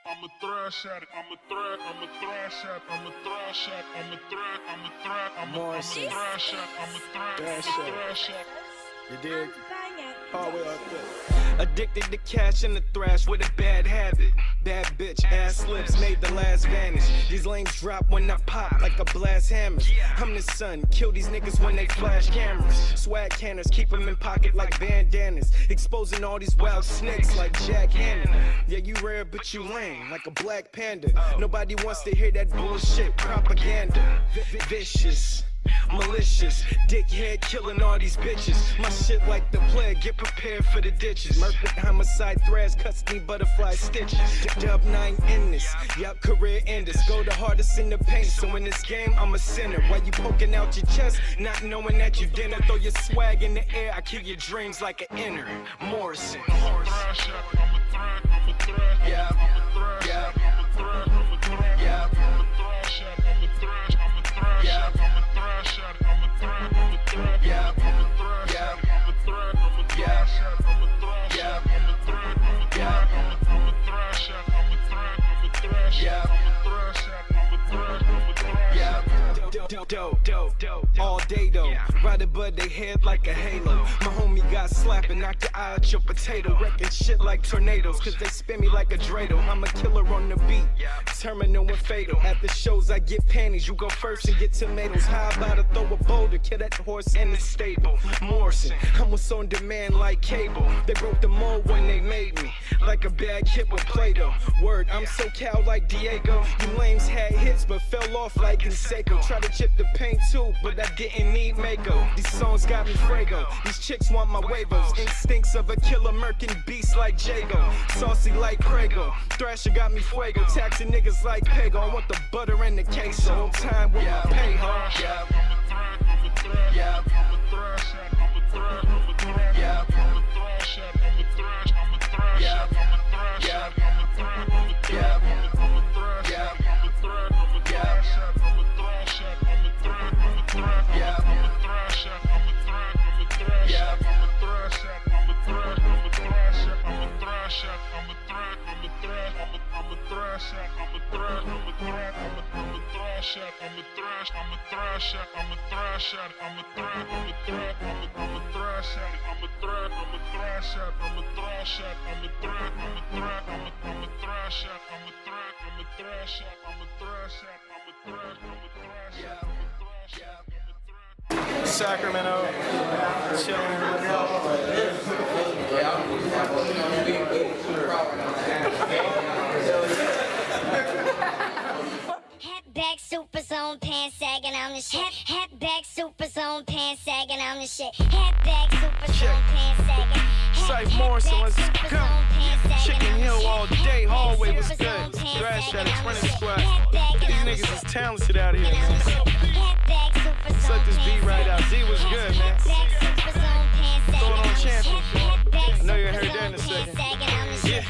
I'm a thrash at it. I'm a thrash at it. I'm a thrash at it. I'm a thrash at it. You dig? All the way up there. Addicted to cash and the thrash with a bad habit. Bad bitch, ass lips made the last vanish. These lanes drop when I pop like a blast hammer. I'm the son, kill these niggas when they flash cameras. Swag canners, keep them in pocket like bandanas. Exposing all these wild snakes like Jack Hanna. Yeah, you rare but you lame, like a black panda. Nobody wants to hear that bullshit propaganda. Vicious, malicious, dickhead killing all these bitches. My shit like the plague, get prepared for the ditches. Murder, homicide, thrash, custody, butterfly stitches. Dub 9 in this, yup, career enders. Go the hardest in the paint, so in this game I'm a sinner. Why you poking out your chest, not knowing that you didn't? Throw your swag in the air, I kill your dreams like an inner Morrison. Yeah, yeah, yeah. Dope, all day though. Ride above they head like a halo. My homie got slapped and knocked the eye out your potato. Wrecking shit like tornadoes, cause they spin me like a dreidel. I'm a killer on the beat, terminal and fatal. At the shows I get panties, you go first and get tomatoes. How about to throw a boulder, kill that horse in the stable. Morrison, I'm what's on demand like cable. They broke the mold when they made me, like a bad kid with Play-Doh. Word, I'm so cow like Diego. You lames had hits but fell off like Conseco. Try to chip the paint too, but I didn't need Mako. These songs got me Frago. These chicks want my huevos. Instincts of a killer murking beast like Jago. Saucy like Prego. Thrasher got me fuego. Taxing niggas like Pego. I want the butter and the queso. On time with my pay, huh? Yeah. Yeah. Yeah. Sacramento, chilling. Back super zone pants sagging on the shit. Hat back super zone pants sagging on the shit. Hat back super zone pants sagging. Syph Morrison, let's go. Chicken Hill all day, hallway was good. Thrash at it, running squad. These niggas is talented out here, man. Let this beat right out. Z was good, man. Throw it on champion. I know you heard that in a second. Yeah.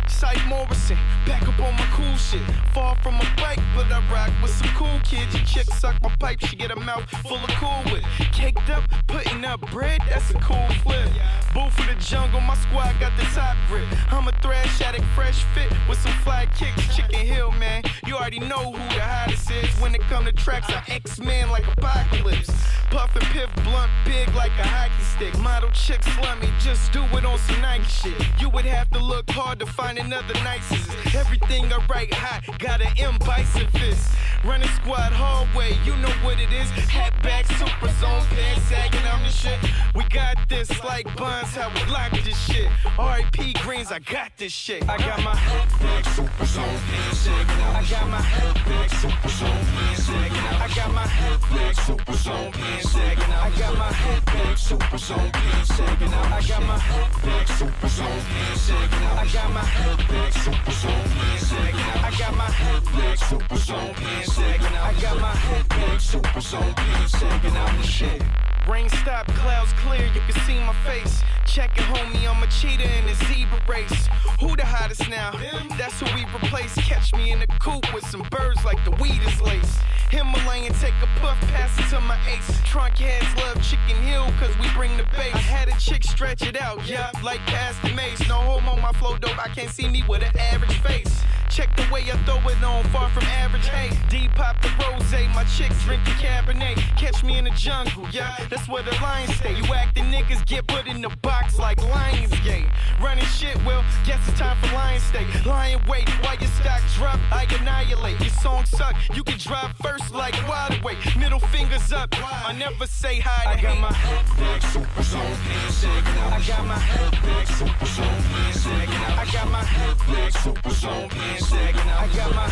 Syph Morrison, back up on my cool shit. Far from a bike, but I rock with some cool kids. Your chick suck my pipe, she get a mouth full of Cool Whip. Caked up, putting up bread, that's a cool flip. Boo for the jungle, my squad got the top grip. I'm a thrash addict, fresh fit with some fly kicks. Chicken Hill, man, you already know who the hottest is. When it come to tracks, I X-Men like Apocalypse. Puff and piff, blunt, big like a hockey stick. Model chick slummy, just do it on some Nike shit. You would have to look hard to find another nicest. Everything I write hot, got an M bison fist. Running squad hallway, you know what it is. Hat back, super zone, pants sagging on the shit. We got this like Bonds, how we lock this shit. R.I.P. Greens, I got this shit. I got my hat back, super zone, pants sagging on. I got my hat back, super zone, pants sagging on. I got my hat back, super zone, pants sagging on. I got my hat back, super zone, pants sagging on. I got my hat back, super zone, pants sagging on. I got my hat back, super zone, pants sagging on. I got my hat back, super zone, pants sagging on. I got my hat back, super zone, pants sagging on. Shit. Rain stop, clouds clear, you can see my face. Check it, homie, I'm a cheetah in a zebra race. Who the hottest now? That's who we replace. Catch me in the coop with some birds like the weed is lace. Himalayan, take a puff, pass it to my ace. Trunk heads love Chicken Hill, cause we bring the bass. I had a chick stretch it out, yeah, like past the mace. No homo, my flow dope, I can't see me with an average face. Check the way I throw it on, far from average hate. D-pop the rosé, my chicks drinking Cabernet. Catch me in the jungle, yeah, that's where the lions stay. You acting niggas get put in the box like Lionsgate. Running shit, well, guess it's time for Lion State. Lion wait, while your stock drop, I annihilate. Your song suck, you can drive first like wide away. Middle fingers up, I never say hi to I got hate. my big super zone pants sagging out. I got my big super zone pants sagging out. I got my big super zone pants sagging out. I got my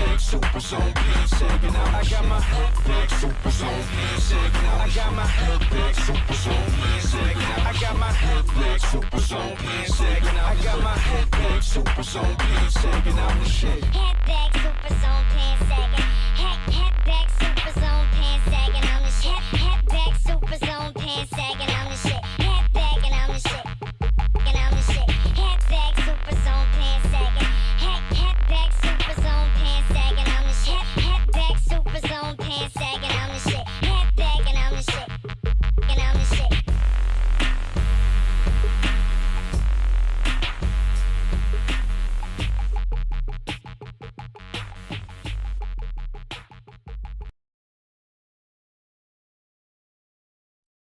big super zone pants sagging out. I got my big super zone pants sagging out. I got my big super zone pants sagging out. I got my big super zone pants sagging out. I got my big super zone pants sagging out and shit. Hat back, super zone pants sagging. Hat back, super zone pants sagging. I'm the shit. Hat back, super zone pants sagging. I'm the shit. Hat back and I'm the shit. And I'm the shit. Hat back, super zone pants sagging. Hat back, super zone pants sagging. I'm the shit. Hat back, super zone pants sagging. I'm the shit. Hat back and I'm the shit. And I'm the shit.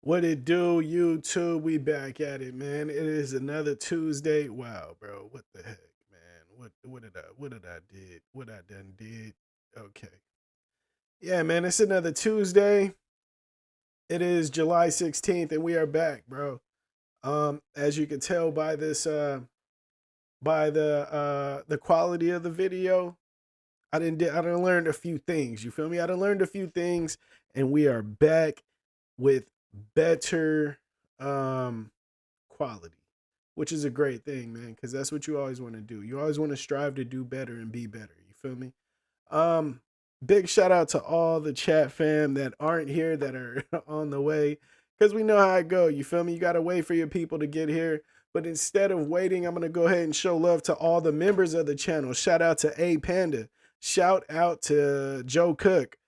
What it do, YouTube? We back at it, man. It is another Tuesday. Wow, bro. What the heck, man? What did I done did? Okay. Yeah, man, it's another Tuesday. It is July 16th, and we are back, bro. As you can tell by this by the quality of the video, I done learned a few things. You feel me? I done learned a few things, and we are back with better quality, which is a great thing, man, because that's what you always want to do. You always want to strive to do better and be better. You feel me? Big shout out to all the chat fam that aren't here, that are on the way, because we know how it go. You feel me? You got to wait for your people to get here. But instead of waiting, I'm going to go ahead and show love to all the members of the channel. Shout out to A Panda. Shout out to Joe Cook.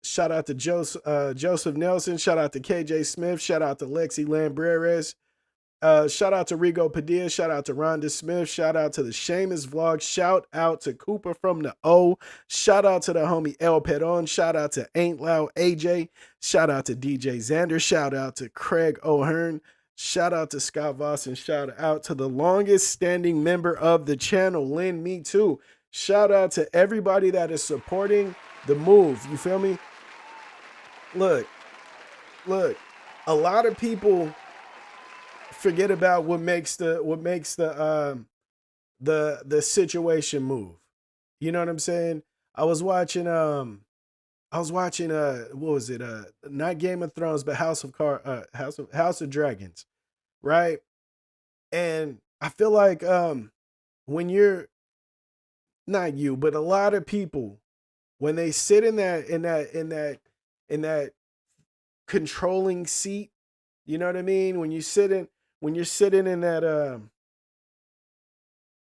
Shout out to Joseph Nelson. Shout out to KJ Smith. Shout out to Lexi Lambreres. Shout out to Rigo Padilla. Shout out to Rhonda Smith. Shout out to the Seamus Vlog. Shout out to Cooper from the O. Shout out to the homie El Pedon. Shout out to Ain't Loud AJ. Shout out to DJ Xander. Shout out to Craig O'Hearn. Shout out to Scott Voss. And shout out to the longest standing member of the channel, Lynn Me Too. Shout out to everybody that is supporting the move. You feel me? Look, a lot of people forget about what makes the situation move. You know what I'm saying? I was watching what was it? Not Game of Thrones, but House of Dragons, right? And I feel like when you're not you, but a lot of people, when they sit in that controlling seat, you know what I mean? When you're sitting in that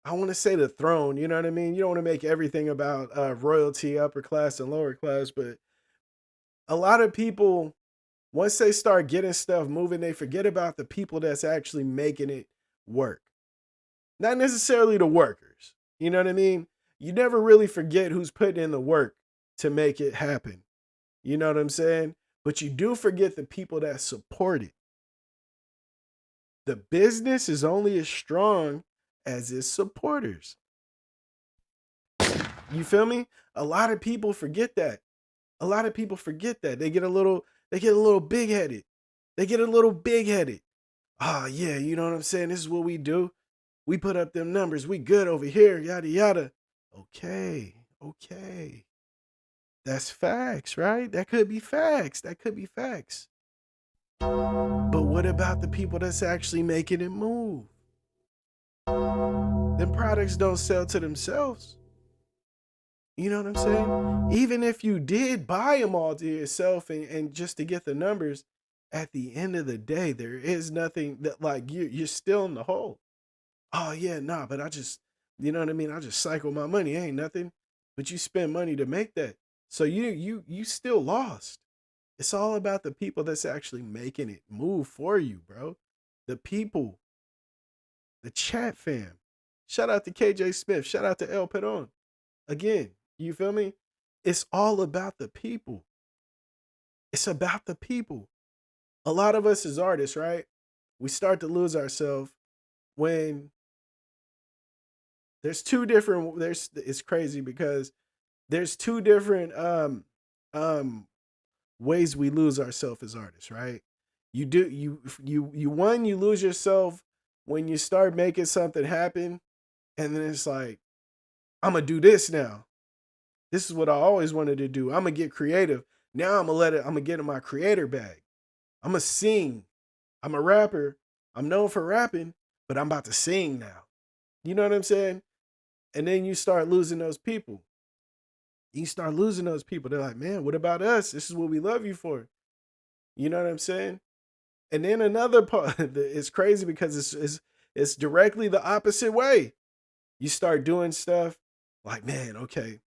I want to say the throne, you know what I mean? You don't want to make everything about royalty, upper class and lower class, but a lot of people, once they start getting stuff moving, they forget about the people that's actually making it work. Not necessarily the workers, you know what I mean? You never really forget who's putting in the work to make it happen. You know what I'm saying? But you do forget the people that support it. The business is only as strong as its supporters. You feel me? A lot of people forget that. A lot of people forget that. They get a little big-headed. They get a little big-headed. Oh, yeah, you know what I'm saying? This is what we do. We put up them numbers. We good over here, yada, yada. Okay. That's facts, right? That could be facts. But what about the people that's actually making it move? Them products don't sell to themselves. You know what I'm saying? Even if you did buy them all to yourself and just to get the numbers, at the end of the day, there is nothing that, like, you're still in the hole. Oh yeah, nah, but I just, you know what I mean? I just cycle my money. Ain't nothing. But you spend money to make that. So you still lost. It's all about the people that's actually making it move for you, bro. The people, the chat fam. Shout out to KJ Smith. Shout out to El Peron. Again, you feel me? It's all about the people. It's about the people. A lot of us as artists, right? We start to lose ourselves when there's two different it's crazy because there's two different um ways we lose ourselves as artists, right? You lose yourself when you start making something happen, and then it's like, I'm gonna do this now. This is what I always wanted to do. I'm gonna get creative. Now I'm gonna get in my creator bag. I'm gonna sing. I'm a rapper. I'm known for rapping, but I'm about to sing now. You know what I'm saying? And then you start losing those people. You start losing those people. They're like, man, what about us? This is what we love you for. You know what I'm saying? And then another part, it's crazy because it's directly the opposite way. You start doing stuff like, man, okay,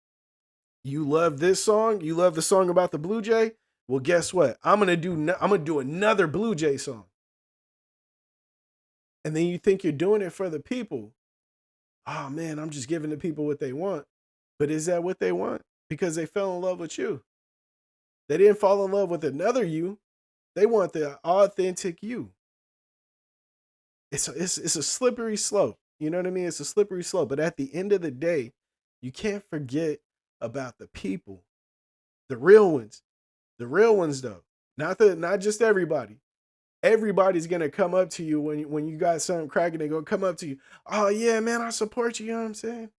you love this song, you love the song about the Blue Jay. Well, guess what? I'm gonna do another Blue Jay song. And then you think you're doing it for the people. Oh man, I'm just giving the people what they want. But is that what they want? Because they fell in love with you. They didn't fall in love with another you. They want the authentic you. It's a slippery slope. You know what I mean? It's a slippery slope. But at the end of the day, you can't forget about the people, the real ones. The real ones, though, not just everybody. Everybody's gonna come up to you when you got something cracking. They're gonna come up to you. Oh yeah, man, I support you. You know what I'm saying?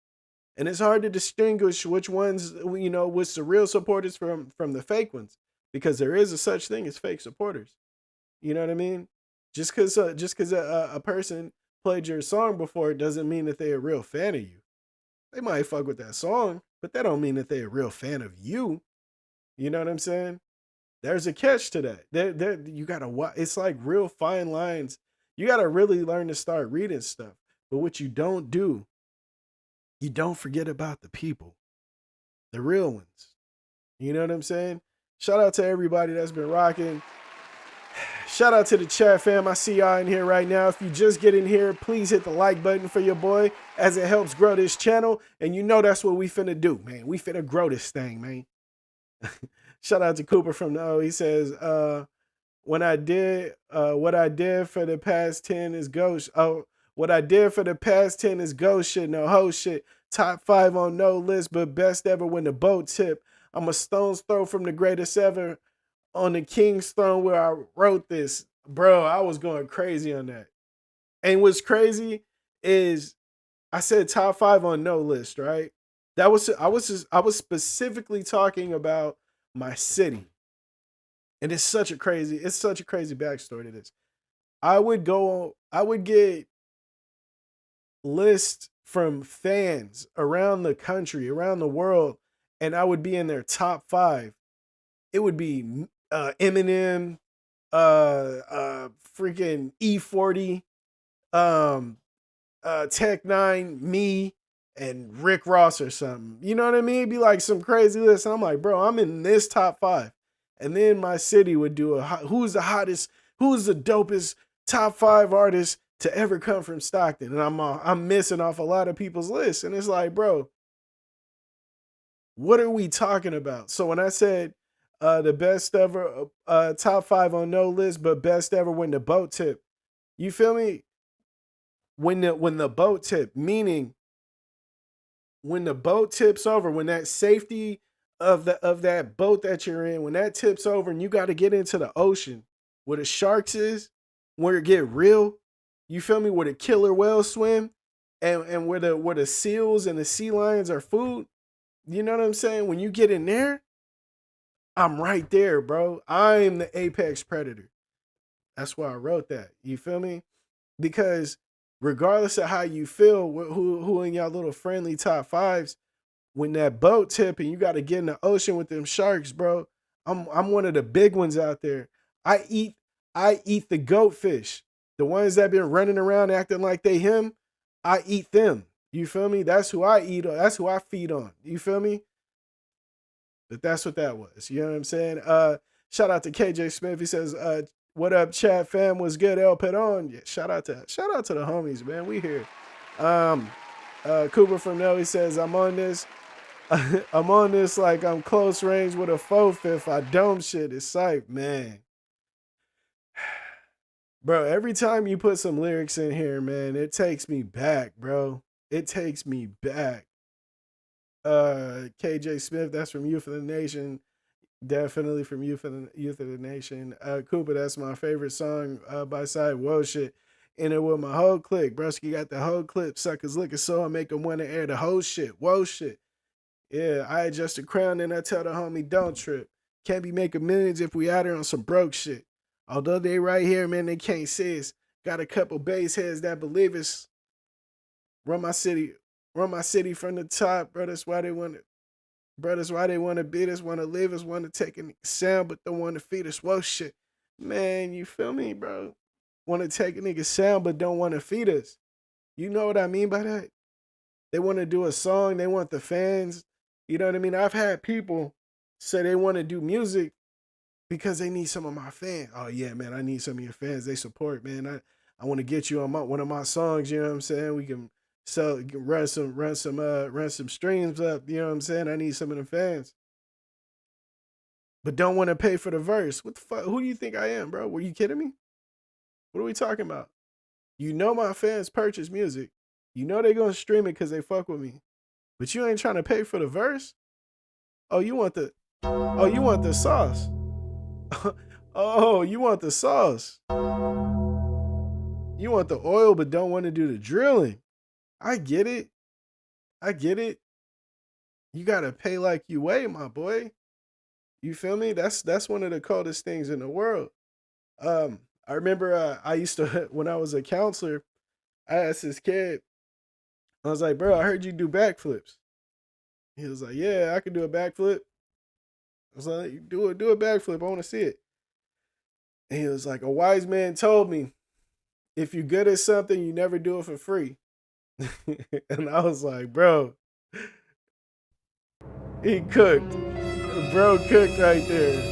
And it's hard to distinguish which ones, which the real supporters from the fake ones, because there is a such thing as fake supporters. You know what I mean? Just because a person played your song before doesn't mean that they're a real fan of you. They might fuck with that song, but that don't mean that they're a real fan of you. You know what I'm saying? There's a catch to that. You gotta watch. It's like real fine lines. You gotta really learn to start reading stuff. But what you don't do, you don't forget about the people, the real ones. You know what I'm saying? Shout out to everybody that's been rocking. Shout out to the chat fam. I see y'all in here right now. If you just get in here, please hit the like button for your boy, as it helps grow this channel. And you know that's what we finna do, man. We finna grow this thing, man. Shout out to Cooper from the O. He says, what I did for the past 10 is ghost. Oh, what I did for the past 10 is ghost shit, no ho shit. Top 5 on no list, but best ever when the boat tip. I'm a stone's throw from the greatest ever on the king's throne where I wrote this. Bro, I was going crazy on that. And what's crazy is I said top 5 on no list, right? I was specifically talking about my city. And it's such a crazy backstory to this. I would get lists from fans around the country, around the world, and I would be in their top 5. It would be Eminem, freaking E40, Tech Nine, me, and Rick Ross or something. You know what I mean? It'd be like some crazy list. And I'm like, bro, I'm in this top 5. And then my city would do who's the dopest top 5 artists to ever come from Stockton. And I'm missing off a lot of people's lists. And it's like, bro, what are we talking about? So when I said the best ever, top 5 on no list, but best ever when the boat tip, you feel me? When the boat tip, meaning when the boat tips over, when that safety of that boat that you're in, when that tips over and you got to get into the ocean where the sharks is, where it get real, you feel me? Where the killer whales swim, and where the seals and the sea lions are food. You know what I'm saying? When you get in there, I'm right there, bro. I'm the apex predator. That's why I wrote that. You feel me? Because regardless of how you feel, who in y'all little friendly top 5s, when that boat tip and you got to get in the ocean with them sharks, bro, I'm one of the big ones out there. I eat the goatfish, the ones that been running around acting like they him. I eat them. You feel me? That's who I eat. That's who I feed on. You feel me? But that's what that was. You know what I'm saying? Shout out to KJ Smith. He says, what up, chat fam? Was good, El Pedon. Yeah, shout out to the homies, man. We here. Cooper from Nelly says, I'm on this. I'm on this like I'm close range with a 4/5. I dome shit. It's sight, man. Bro, every time you put some lyrics in here, man, it takes me back, bro. It takes me back. KJ Smith, that's from Youth of the Nation. Definitely from Youth of the Nation. Cooper, that's my favorite song by side. Whoa shit. In it with my whole clique. Brusky got the whole clip. Suckers looking so I make them want to air the whole shit. Whoa shit. Yeah, I adjust the crown and I tell the homie don't trip. Can't be making millions if we out here on some broke shit. Although they right here, man, they can't see us. Got a couple base heads that believe us. Run my city from the top, bro. That's why they want to. Bro, that's why they want to beat us, want to leave us, want to take a sound, but don't want to feed us. Whoa, shit. Man, you feel me, bro? Want to take a nigga sound, but don't want to feed us. You know what I mean by that? They want to do a song. They want the fans. You know what I mean? I've had people say they want to do music because they need some of my fans. Oh, yeah, man, I need some of your fans. They support, man. I want to get you on one of my songs, you know what I'm saying? We can run some streams up, you know what I'm saying? I need some of the fans. But don't want to pay for the verse. What the fuck? Who do you think I am, bro? Were you kidding me? What are we talking about? You know my fans purchase music. You know they gonna stream it because they fuck with me. But you ain't trying to pay for the verse? Oh, you want the sauce. Oh, you want the sauce. You want the oil, but don't want to do the drilling. I get it. You gotta pay like you weigh, my boy. You feel me? That's one of the coldest things in the world. I remember I used to when I was a counselor, I asked this kid, I was like, bro, I heard you do backflips. He was like, yeah, I can do a backflip. I was like, do a backflip. I want to see it. And he was like, a wise man told me, if you're good at something, you never do it for free. And I was like, bro, he cooked. Bro cooked right there.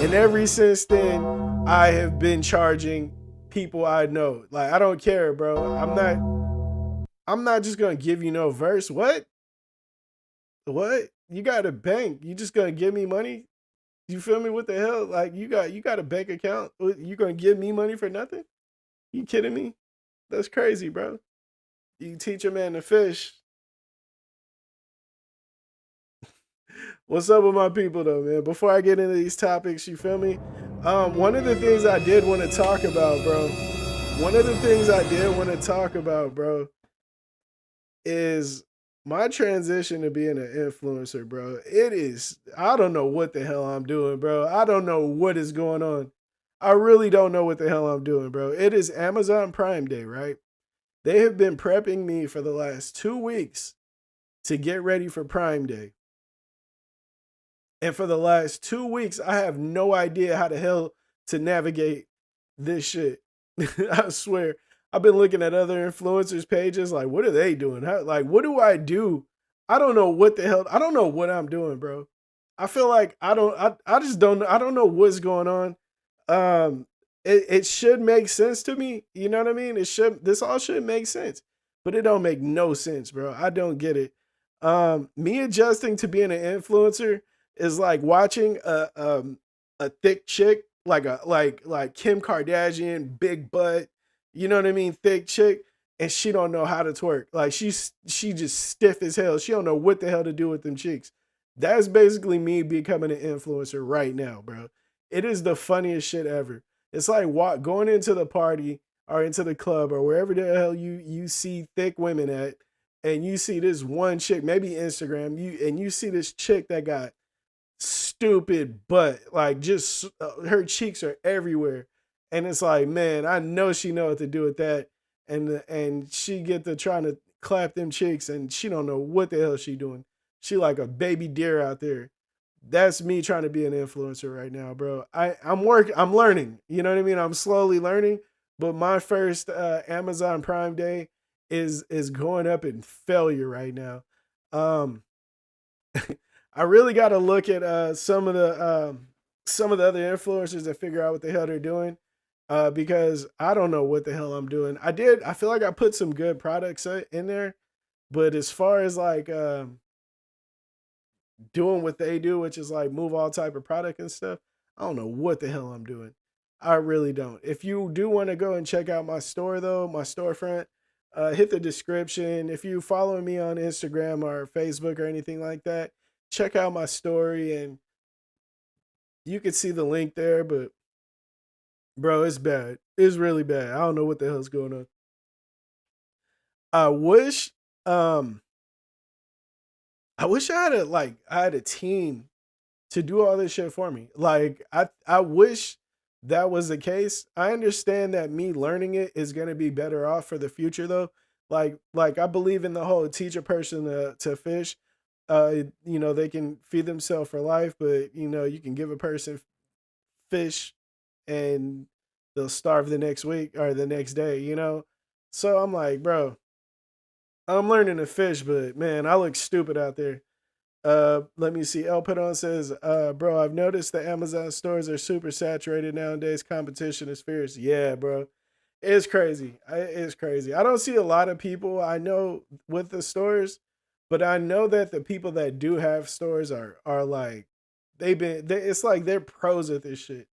And ever since then, I have been charging people I know. Like, I don't care, bro. I'm not just gonna give you no verse. What? You got a bank. You just gonna give me money? You feel me? What the hell? Like, you got a bank account. You gonna give me money for nothing? You kidding me? That's crazy, bro. You teach a man to fish. What's up with my people though, man? Before I get into these topics, you feel me? One of the things I did want to talk about, bro, is my transition to being an influencer, bro. It is, I don't know what the hell I'm doing, bro. I don't know what is going on. I really don't know what the hell I'm doing, bro. It is Amazon Prime Day, right? They have been prepping me for the last 2 weeks to get ready for Prime Day. And for the last 2 weeks, I have no idea how the hell to navigate this shit. I swear. I've been looking at other influencers' pages, like, what are they doing? What do I do? I don't know what the hell. I don't know what I'm doing, bro. I feel like I just don't know what's going on. It should make sense to me. You know what I mean? This all should make sense, but it don't make no sense, bro. I don't get it. Me adjusting to being an influencer is like watching a thick chick, like Kim Kardashian, big butt, you know what I mean, thick chick, and she don't know how to twerk. Like she just stiff as hell. She don't know what the hell to do with them cheeks. That's basically me becoming an influencer right now, bro. It is the funniest shit ever. It's like going into the party or into the club or wherever the hell you see thick women at, and you see this one chick, maybe Instagram, you see this chick that got stupid butt, like just her cheeks are everywhere, and it's like, man, I know she know what to do with that, and she get to trying to clap them cheeks, and she don't know what the hell she doing. She like a baby deer out there. That's me trying to be an influencer right now, bro. I'm learning, you know what I mean? I'm slowly learning, but my first Amazon Prime Day is going up in failure right now. I really got to look at some of the other influencers that figure out what the hell they're doing. Because I don't know what the hell I'm doing. I feel like I put some good products in there, but as far as like doing what they do, which is like move all type of product and stuff, I don't know what the hell I'm doing. I really don't. If you do want to go and check out my store though, my storefront, hit the description. If you follow me on Instagram or Facebook or anything like that, check out my story and you can see the link there. But bro, it's bad. It's really bad. I don't know what the hell's going on. I wish um I wish I had a team to do all this shit for me. Like I wish that was the case. I understand that me learning it is going to be better off for the future though. Like I believe in the whole teach a person to fish. They can feed themselves for life, but you can give a person fish and they'll starve the next week or the next day. So I'm like, bro, I'm learning to fish, but man, I look stupid out there. Let me see. El Padon says, bro, I've noticed the Amazon stores are super saturated nowadays. Competition is fierce. Yeah, bro. It's crazy. It's crazy. I don't see a lot of people I know with the stores, but I know that the people that do have stores are like it's like they're pros at this shit.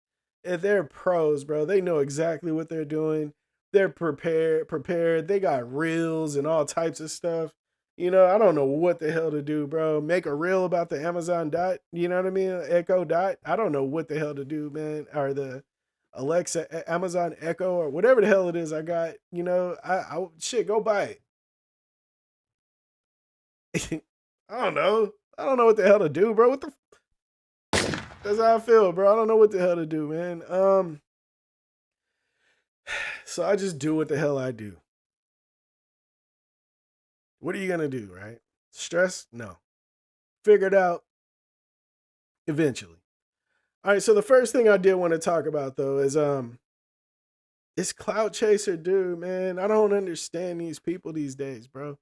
If they're pros, bro, they know exactly what they're doing. They're prepared. They got reels and all types of stuff. I don't know what the hell to do, bro. Make a reel about the Amazon Dot, you know what I mean? Echo Dot. I don't know what the hell to do, man. Or the Alexa, Amazon Echo, or whatever the hell it is I got. Shit, go buy it. I don't know. I don't know what the hell to do, bro. That's how I feel, bro. I don't know what the hell to do, man. So I just do what the hell I do. What are you gonna do, right? Stress? No. Figure it out eventually. All right, so the first thing I did want to talk about though is it's cloud chaser, dude, man. I don't understand these people these days, bro.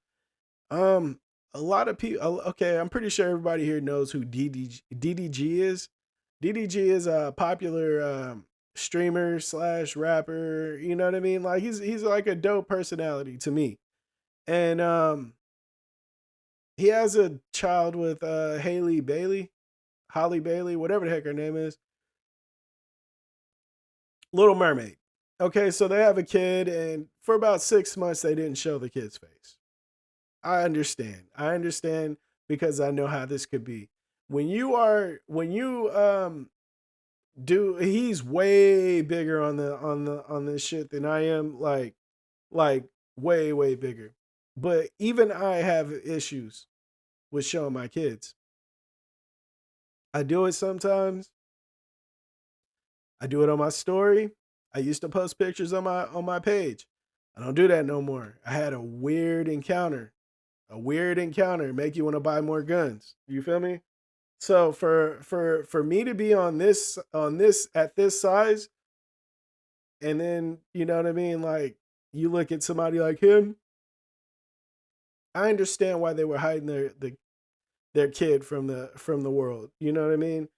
Um, a lot of people. Okay, I'm pretty sure everybody here knows who DDG is. DDG is a popular streamer slash rapper. You know what I mean? Like he's like a dope personality to me, and he has a child with Holly Bailey, whatever the heck her name is. Little Mermaid. Okay, so they have a kid, and for about 6 months, they didn't show the kid's face. I understand. I understand because I know how this could be. When you do, he's way bigger on this shit than I am. Like way bigger. But even I have issues with showing my kids. I do it sometimes. I do it on my story. I used to post pictures on my page. I don't do that no more. I had a weird encounter. A weird encounter make you want to buy more guns. You feel me? So for me to be on this at this size, and then you know what I mean, like you look at somebody like him, I understand why they were hiding their kid from the world. You know what I mean?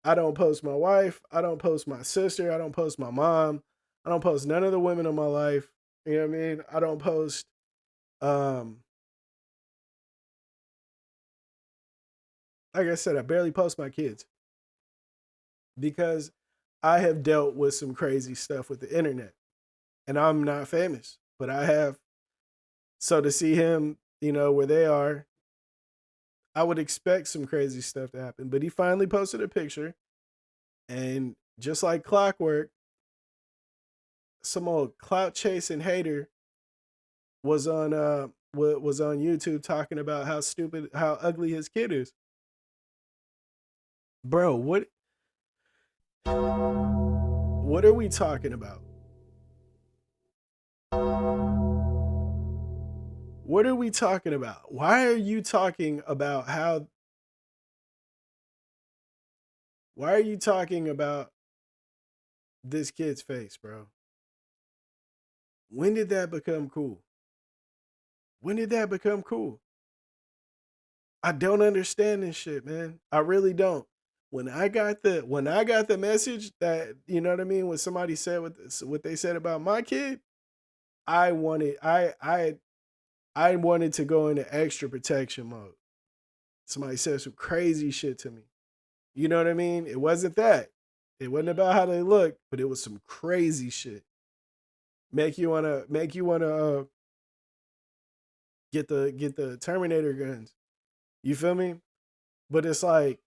I don't post my wife. I don't post my sister. I don't post my mom. I don't post none of the women in my life. You know what I mean? I don't post. Um, like I said, I barely post my kids because I have dealt with some crazy stuff with the internet, and I'm not famous, but I have. So to see him, where they are, I would expect some crazy stuff to happen. But he finally posted a picture, and just like clockwork, some old clout chasing hater was on YouTube talking about how ugly his kid is. Bro, what are we talking about? What are we talking about? Why are you talking about this kid's face, bro? When did that become cool? When did that become cool? I don't understand this shit, man. I really don't. When I got the message that, you know what I mean, when somebody said what they said about my kid, I wanted I wanted to go into extra protection mode. Somebody said some crazy shit to me. You know what I mean? It wasn't that. It wasn't about how they look, but it was some crazy shit. Make you wanna get the Terminator guns. You feel me? But it's like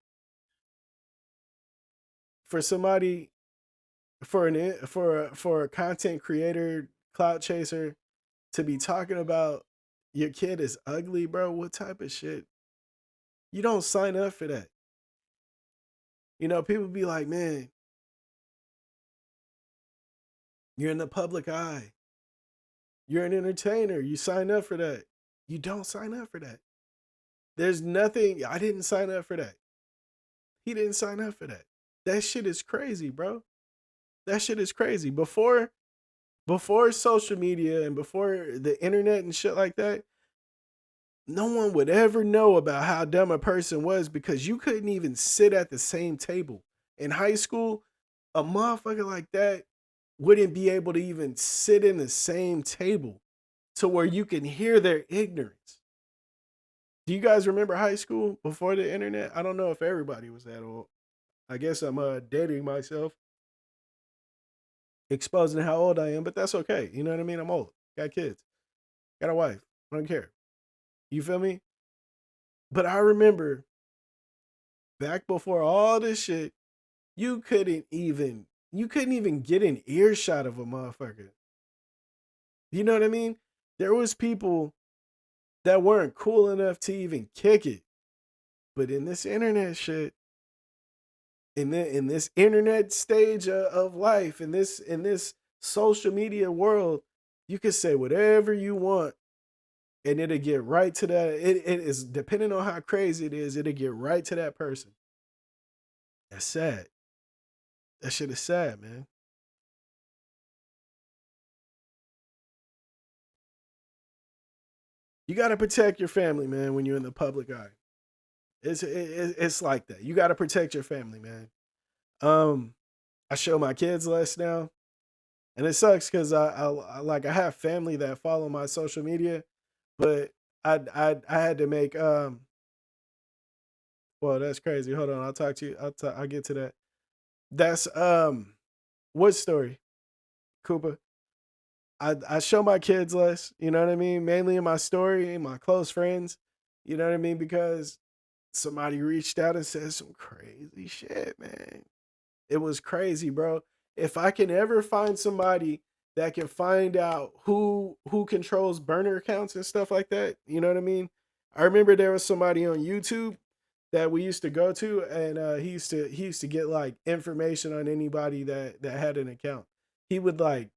for somebody for a content creator, clout chaser to be talking about your kid is ugly, bro. What type of shit? You don't sign up for that. You know, people be like, man, you're in the public eye. You're an entertainer. You sign up for that. You don't sign up for that. There's nothing. I didn't sign up for that. He didn't sign up for that. That shit is crazy, bro. That shit is crazy. Before social media and before the internet and shit like that, no one would ever know about how dumb a person was because you couldn't even sit at the same table. In high school, a motherfucker like that wouldn't be able to even sit in the same table to where you can hear their ignorance. Do you guys remember high school before the internet? I don't know if everybody was that old. I guess I'm dating myself, exposing how old I am, but that's okay. You know what I mean? I'm old. Got kids. Got a wife. I don't care. You feel me? But I remember back before all this shit, you couldn't even get an earshot of a motherfucker. You know what I mean? There was people that weren't cool enough to even kick it. But in this internet shit, in this internet stage of life, in this social media world, you can say whatever you want and it'll get right to that. It is depending on how crazy it is, it'll get right to that person. That's sad. That shit is sad, man. You got to protect your family, man, when you're in the public eye. It's like that. You got to protect your family, man. Um, I show my kids less now, and it sucks because I have family that follow my social media, but I had to make well, that's crazy. Hold on, I'll talk to you. I'll get to that. That's what story, Cooper? I show my kids less, you know what I mean? Mainly in my story, my close friends, you know what I mean? Because somebody reached out and said some crazy shit, man. It was crazy, bro. If I can ever find somebody that can find out who controls burner accounts and stuff like that, you know what I mean? I remember there was somebody on YouTube that we used to go to, and he used to get like information on anybody that had an account. He would like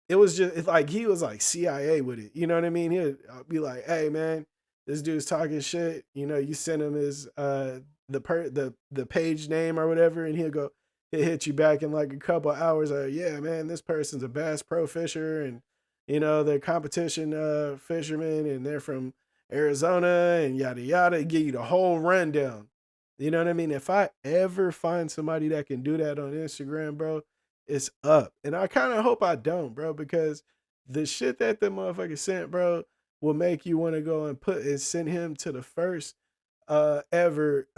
it was just it's like he was like CIA with it. You know what I mean? He'd be like, "Hey, man, this dude's talking shit." You know, you send him his the page name or whatever, and he'll hit you back in like a couple hours. Yeah, man, this person's a Bass Pro Fisher, and they're competition fishermen, and they're from Arizona, and yada yada. Give you the whole rundown. You know what I mean? If I ever find somebody that can do that on Instagram, bro, it's up. And I kind of hope I don't, bro, because the shit that the motherfucker sent, bro, will make you want to go and send him to the first ever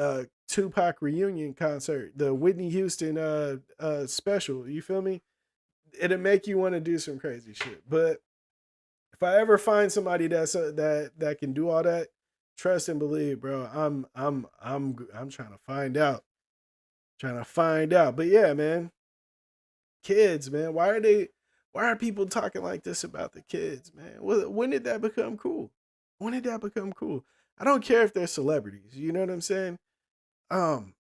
Tupac reunion concert, the Whitney Houston special. You feel me? It'll make you want to do some crazy shit. But if I ever find somebody that can do all that, trust and believe, bro. I'm trying to find out. Trying to find out. But yeah, man, kids, man. Why are people talking like this about the kids, man? When did that become cool? When did that become cool? I don't care if they're celebrities. You know what I'm saying? Um,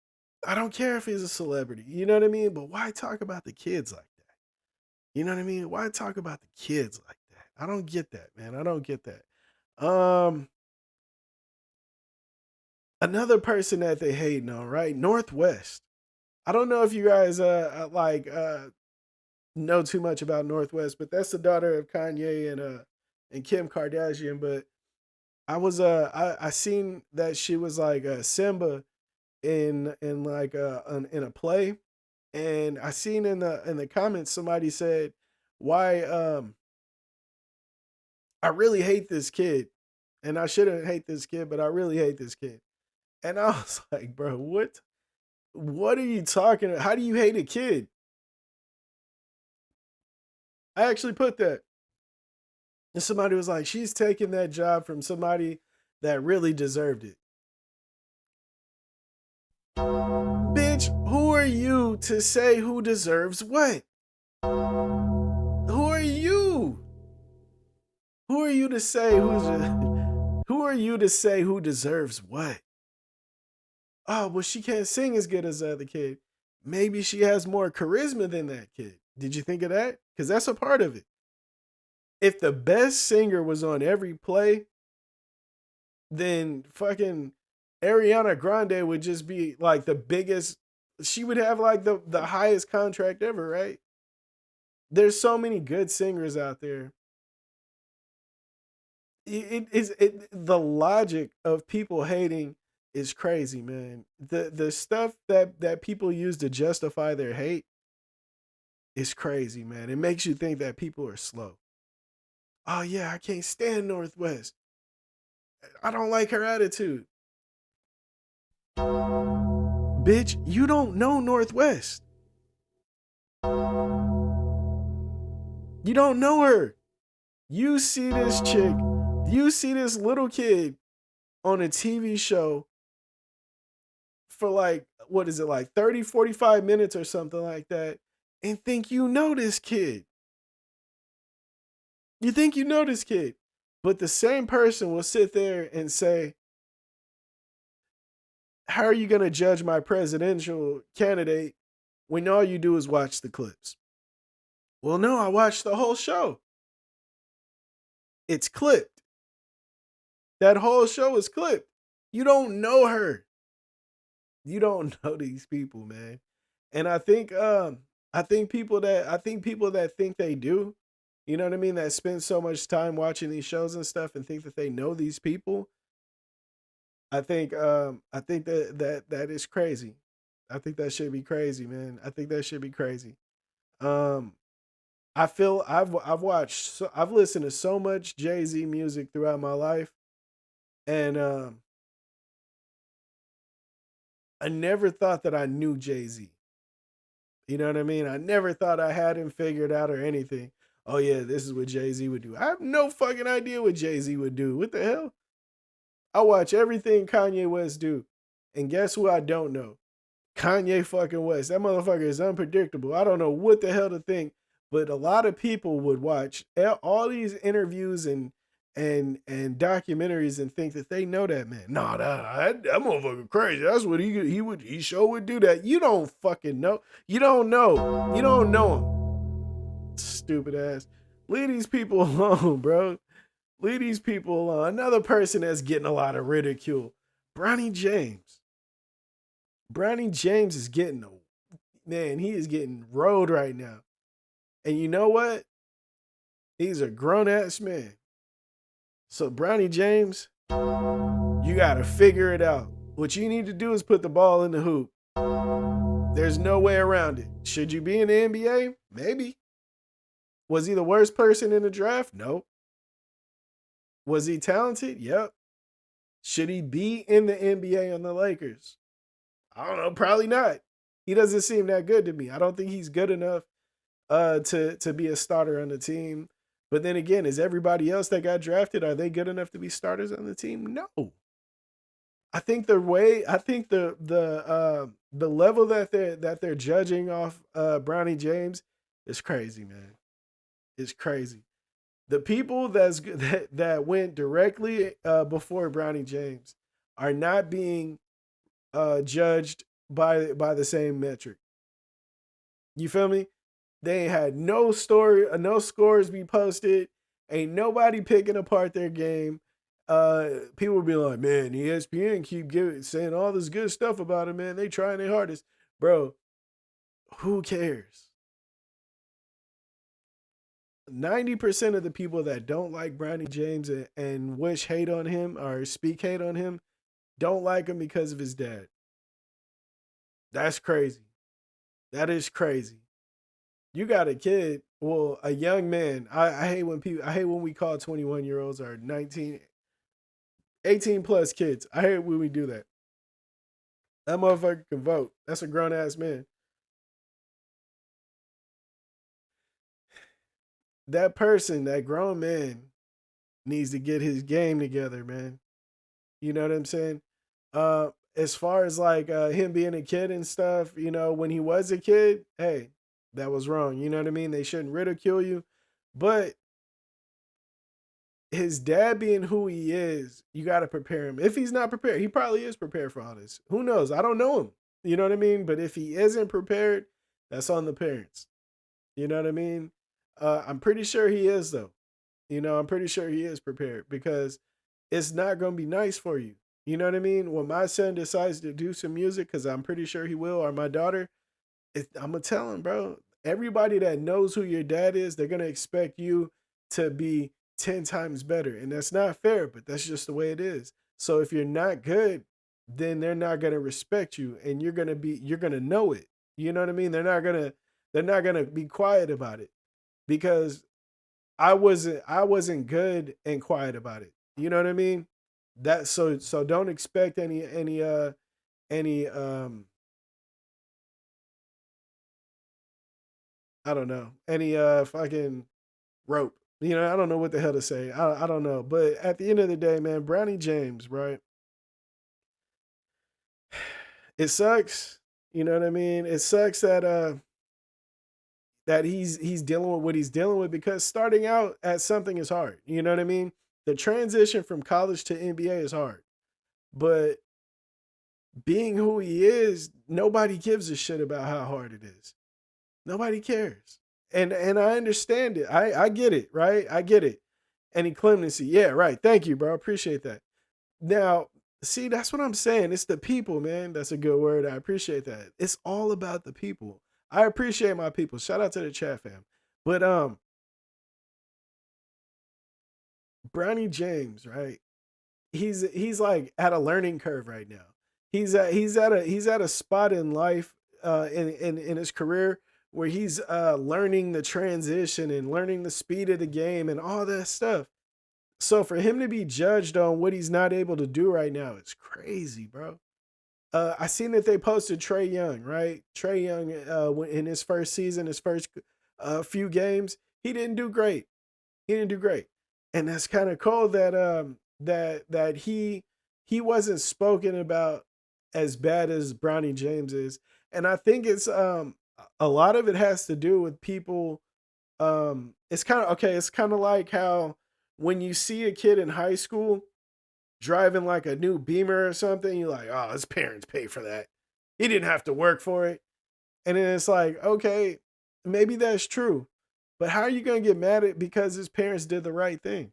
I don't care if he's a celebrity. You know what I mean? But why talk about the kids like that? You know what I mean? Why talk about the kids like that? I don't get that, man. I don't get that. Um, Another person that they hating on, right? Northwest. I don't know if you guys know too much about Northwest, but that's the daughter of Kanye and Kim Kardashian. But I seen that she was like Simba in like in a play, and I seen in the comments somebody said, why I really hate this kid, and I shouldn't hate this kid, but I really hate this kid. And I was like, bro, what are you talking about? How do you hate a kid? I actually put that. And somebody was like, she's taking that job from somebody that really deserved it. Bitch, who are you to say who deserves what? Who are you? Who are you to say who are you to say who deserves what? Oh, well, she can't sing as good as the other kid. Maybe she has more charisma than that kid. Did you think of that? Because that's a part of it. If the best singer was on every play, then fucking Ariana Grande would just be like the biggest. She would have like the highest contract ever, right? There's so many good singers out there. The logic of people hating is crazy, man. The stuff that people use to justify their hate is crazy, man. It makes you think that people are slow. Oh yeah, I can't stand Northwest. I don't like her attitude. Bitch, you don't know Northwest. You don't know her. You see this chick, you see this little kid on a TV show for like, what is it, like 30, 45 minutes or something like that, and think you know this kid. You think you know this kid. But the same person will sit there and say, how are you going to judge my presidential candidate when all you do is watch the clips? Well, no, I watched the whole show. It's clipped. That whole show is clipped. You don't know her. You don't know these people, man. And I think people that think they do, you know what I mean, that spend so much time watching these shows and stuff and think that they know these people. I think that is crazy. I think that should be crazy, man. I think that should be crazy. Um I feel I've listened to so much Jay-Z music throughout my life, and I never thought that I knew Jay-Z. You know what I mean? I never thought I had him figured out or anything. Oh yeah, this is what Jay-Z would do. I have no fucking idea what Jay-Z would do. What the hell? I watch everything Kanye West do. And guess who I don't know? Kanye fucking West. That motherfucker is unpredictable. I don't know what the hell to think, but a lot of people would watch all these interviews and documentaries and think that they know that man. Nah, that motherfucker crazy. That's what he sure would do that. You don't fucking know. You don't know. You don't know him. Stupid ass. Leave these people alone, bro. Leave these people alone. Another person that's getting a lot of ridicule. Bronny James. Bronny James is getting man, he is getting rolled right now. And you know what? He's a grown ass man. So Bronny James, you gotta figure it out. What you need to do is put the ball in the hoop. There's no way around it. Should you be in the NBA? Maybe. Was he the worst person in the draft? No. Was he talented? Yep. Should he be in the NBA on the Lakers? I don't know, probably not. He doesn't seem that good to me. I don't think he's good enough to be a starter on the team. But then again, is everybody else that got drafted, are they good enough to be starters on the team? No. I think the level that they're judging off Bronny James is crazy, man. It's crazy. The people that went directly before Bronny James are not being judged by the same metric. You feel me? They ain't had no scores be posted. Ain't nobody picking apart their game. People be like, man, ESPN keep saying all this good stuff about him, man. They trying their hardest. Bro, who cares? 90% of the people that don't like Bronny James and wish hate on him or speak hate on him don't like him because of his dad. That's crazy. That is crazy. You got a kid, well, a young man. I hate when we call 21-year-olds or 19, 18 plus kids. I hate when we do that. That motherfucker can vote. That's a grown ass man. That person, that grown man, needs to get his game together, man. You know what I'm saying? As far as like him being a kid and stuff, when he was a kid, hey, that was wrong. You know what I mean? They shouldn't ridicule you. But his dad being who he is, you got to prepare him. If he's not prepared, he probably is prepared for all this. Who knows? I don't know him. You know what I mean? But if he isn't prepared, that's on the parents. You know what I mean? I'm pretty sure he is, though. I'm pretty sure he is prepared because it's not going to be nice for you. You know what I mean? When my son decides to do some music, because I'm pretty sure he will, or my daughter, I'm going to tell him, bro, everybody that knows who your dad is, they're going to expect you to be 10 times better. And that's not fair, but that's just the way it is. So if you're not good, then they're not going to respect you and you're going to know it. You know what I mean? They're not going to be quiet about it because I wasn't good and quiet about it. You know what I mean? So don't expect any I don't know, any fucking rope. I don't know what the hell to say. I don't know. But at the end of the day, man, Brownie James, right? It sucks. You know what I mean? It sucks that he's dealing with what he's dealing with because starting out at something is hard. You know what I mean? The transition from college to NBA is hard. But being who he is, nobody gives a shit about how hard it is. Nobody cares. And I understand it. I get it, right? I get it. Any clemency. Yeah, right. Thank you, bro. Appreciate that. Now, see, that's what I'm saying. It's the people, man. That's a good word. I appreciate that. It's all about the people. I appreciate my people. Shout out to the chat fam. But Brownie James, right? He's like at a learning curve right now. He's at a spot in life in his career where he's learning the transition and learning the speed of the game and all that stuff. So for him to be judged on what he's not able to do right now, it's crazy, bro. I seen that they posted Trey Young, right? Trey Young, in his first season, his first few games, he didn't do great. He didn't do great, and that's kind of cool that he wasn't spoken about as bad as Bronny James is, and I think it's a lot of it has to do with people. It's kind of okay. It's kind of like how when you see a kid in high school driving like a new Beamer or something, you're like, oh, his parents paid for that. He didn't have to work for it. And then it's like, okay, maybe that's true. But how are you going to get mad at because his parents did the right thing?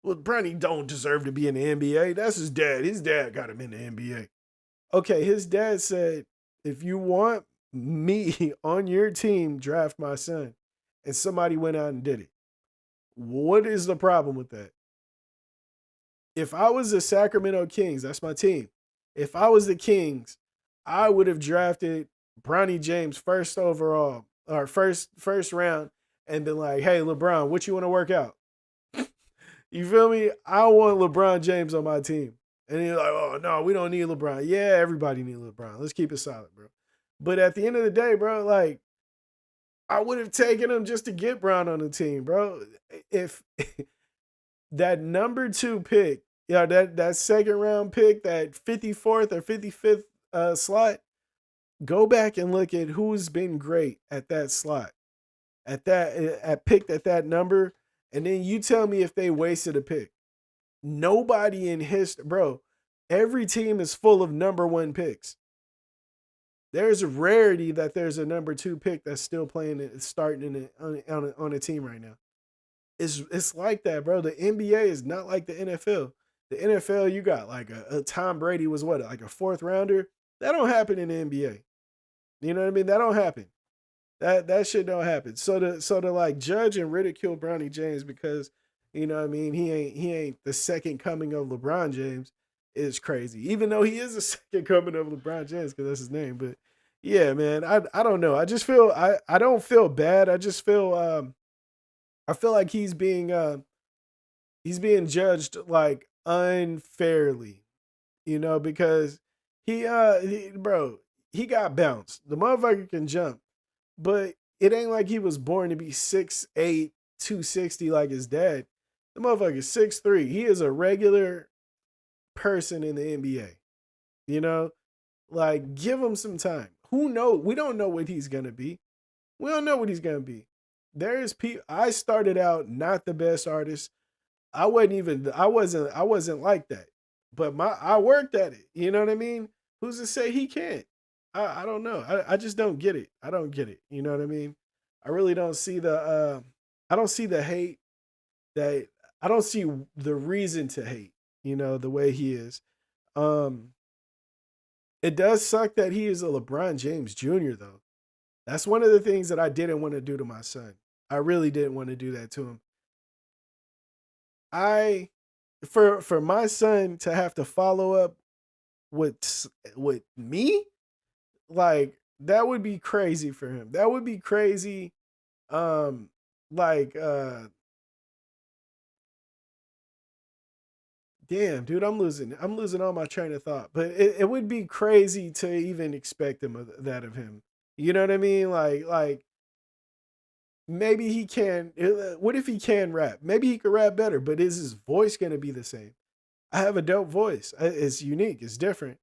Well, Bronny don't deserve to be in the NBA. That's his dad. His dad got him in the NBA. Okay, his dad said, if you want me on your team, draft my son. And somebody went out and did it. What is the problem with that? If I was the Sacramento Kings, that's my team. If I was the Kings, I would have drafted Bronny James first overall or first round and been like, hey, LeBron, what you want to work out? You feel me? I want LeBron James on my team. And you're like, oh, no, we don't need LeBron. Yeah, everybody needs LeBron. Let's keep it solid, bro. But at the end of the day, bro, like, I would have taken him just to get Brown on the team, bro. If that number 2 pick, that second round pick, that 54th or 55th slot, go back and look at who's been great at that slot, picked at that number, and then you tell me if they wasted a pick. Nobody in history, bro. Every team is full of number 1 picks. There's a rarity that there's a number 2 pick that's still playing it, starting on a team right now. It's like that, bro. The NBA is not like the NFL. The NFL, you got like a Tom Brady was what, like a 4th rounder? That don't happen in the NBA. You know what I mean? That don't happen. That shit don't happen. So to like judge and ridicule Bronny James because you know what I mean he ain't the second coming of LeBron James is crazy. Even though he is the second coming of LeBron James because that's his name. But yeah, man, I don't know. I just feel I don't feel bad. I just feel I feel like he's being judged like unfairly, you know, because bro, he got bounced. The motherfucker can jump, but it ain't like he was born to be 6'8", 260 like his dad. The motherfucker is 6'3". He is a regular person in the NBA. You know? Like, give him some time. Who knows? We don't know what he's gonna be. We don't know what he's gonna be. There is people. I started out not the best artist. I wasn't like that. But I worked at it. You know what I mean? Who's to say he can't? I don't know. I just don't get it. I don't get it. You know what I mean? I really don't see I don't see the hate that I don't see the reason to hate, you know, the way he is. Um it does suck that he is a LeBron James Jr. though. That's one of the things that I didn't want to do to my son. I really didn't want to do that to him. I for my son to have to follow up with me, like that would be crazy for him. That would be crazy. Um, like damn, dude, I'm losing all my train of thought. But it would be crazy to even expect that of him. You know what I mean? Like maybe he can. What if he can rap? Maybe he could rap better, but is his voice gonna be the same? I have a dope voice. It's unique. It's different.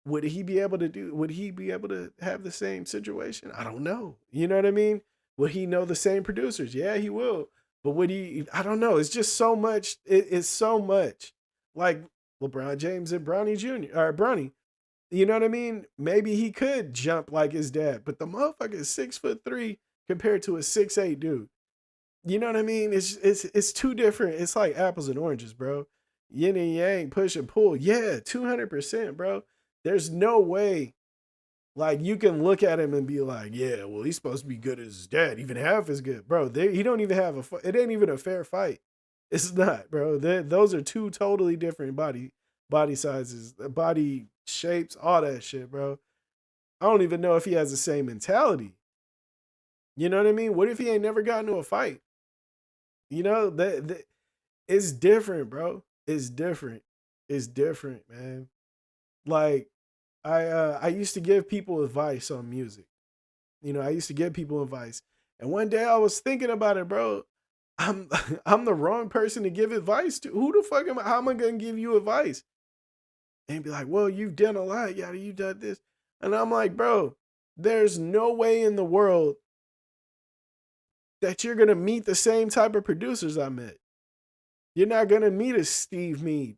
Would he be able to have the same situation? I don't know. You know what I mean? Would he know the same producers? Yeah, he will. But would he? I don't know. It's just so much. It's so much like LeBron James and Bronny Jr. or Bronny. You know what I mean? Maybe he could jump like his dad, but the motherfucker is 6'3" compared to a 6'8" dude. You know what I mean? It's too different. It's like apples and oranges, bro. Yin and yang, push and pull. Yeah, 200%, bro. There's no way like you can look at him and be like, yeah, well, he's supposed to be good as his dad, even half as good, bro. He don't even have it ain't even a fair fight. It's not, bro. Those are two totally different body sizes, body shapes, all that shit, bro. I don't even know if he has the same mentality. You know what I mean? What if he ain't never gotten into a fight? You know that it's different, bro. It's different. It's different, man. Like I used to give people advice on music. You know, I used to give people advice. And one day I was thinking about it, bro. I'm I'm the wrong person to give advice to. Who the fuck am I? How am I gonna give you advice? And be like, well, you've done a lot, yada, you done this. And I'm like, bro, there's no way in the world that you're gonna meet the same type of producers I met. You're not gonna meet a Steve Mead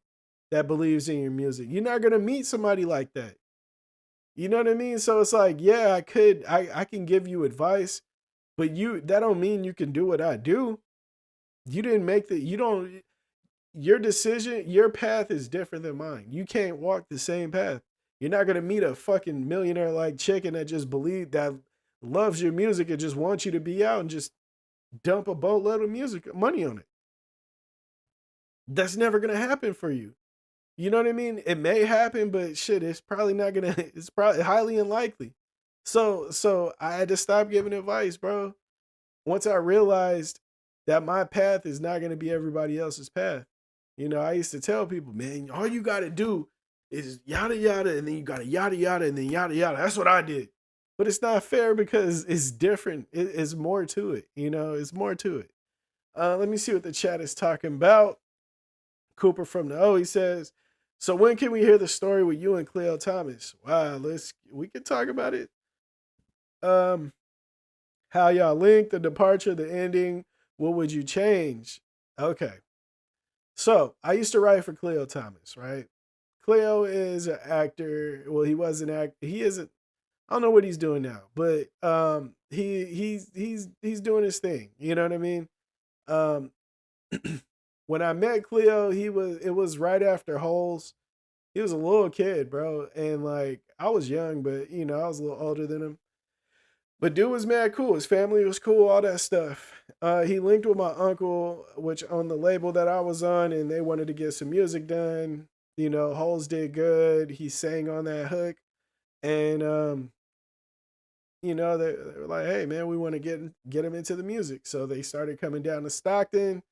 that believes in your music. You're not gonna meet somebody like that. You know what I mean? So it's like, yeah, I can give you advice, but that don't mean you can do what I do. You didn't make you don't your decision, your path is different than mine. You can't walk the same path. You're not gonna meet a fucking millionaire like chicken that just that loves your music and just wants you to be out and just dump a boatload of music money on it. That's never gonna happen for you. You know what I mean? It may happen, but shit, it's probably not gonna. It's probably highly unlikely. So I had to stop giving advice, bro. Once I realized that my path is not gonna be everybody else's path. You know, I used to tell people, man, all you gotta do is yada yada, and then you gotta yada yada, and then yada yada. That's what I did. But it's not fair because it's different. It's more to it. You know, it's more to it. Let me see what the chat is talking about. Cooper from the O, he says, so when can we hear the story with you and Cleo Thomas? Wow, we can talk about it. How y'all linked, the departure, the ending, what would you change? Okay. So I used to write for Cleo Thomas, right? Cleo is an actor. Well, he was an actor. He isn't, I don't know what he's doing now, but he's doing his thing. You know what I mean? Um when I met Cleo, it was right after Holes. He was a little kid, bro. And like I was young, but you know, I was a little older than him. But dude was mad cool. His family was cool, all that stuff. He linked with my uncle, which on the label that I was on, and they wanted to get some music done. You know, Holes did good. He sang on that hook. And you know, they were like, hey man, we want to get him into the music. So they started coming down to Stockton,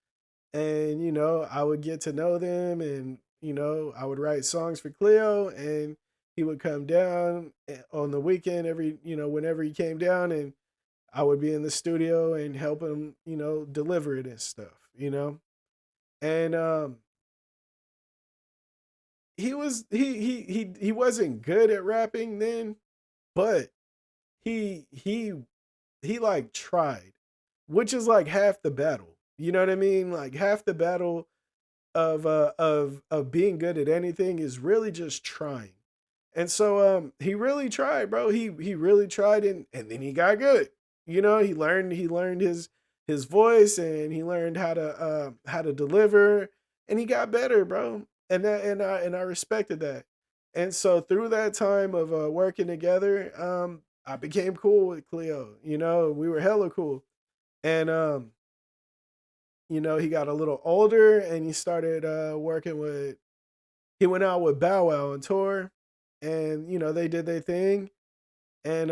and you know, I would get to know them, and you know, I would write songs for Cleo, and he would come down on the weekend every, you know, whenever he came down, and I would be in the studio and help him, you know, deliver it and stuff, you know. And he wasn't good at rapping then, but he he like tried, which is like half the battle. You know what I mean? Like half the battle of being good at anything is really just trying. And so he really tried, bro. He really tried, and then he got good. You know, he learned his voice, and he learned how to deliver, and he got better, bro. And I respected that. And so through that time of working together, I became cool with Cleo. You know, we were hella cool. And you know, he got a little older, and he started working with he went out with Bow Wow on tour, and you know, they did their thing. And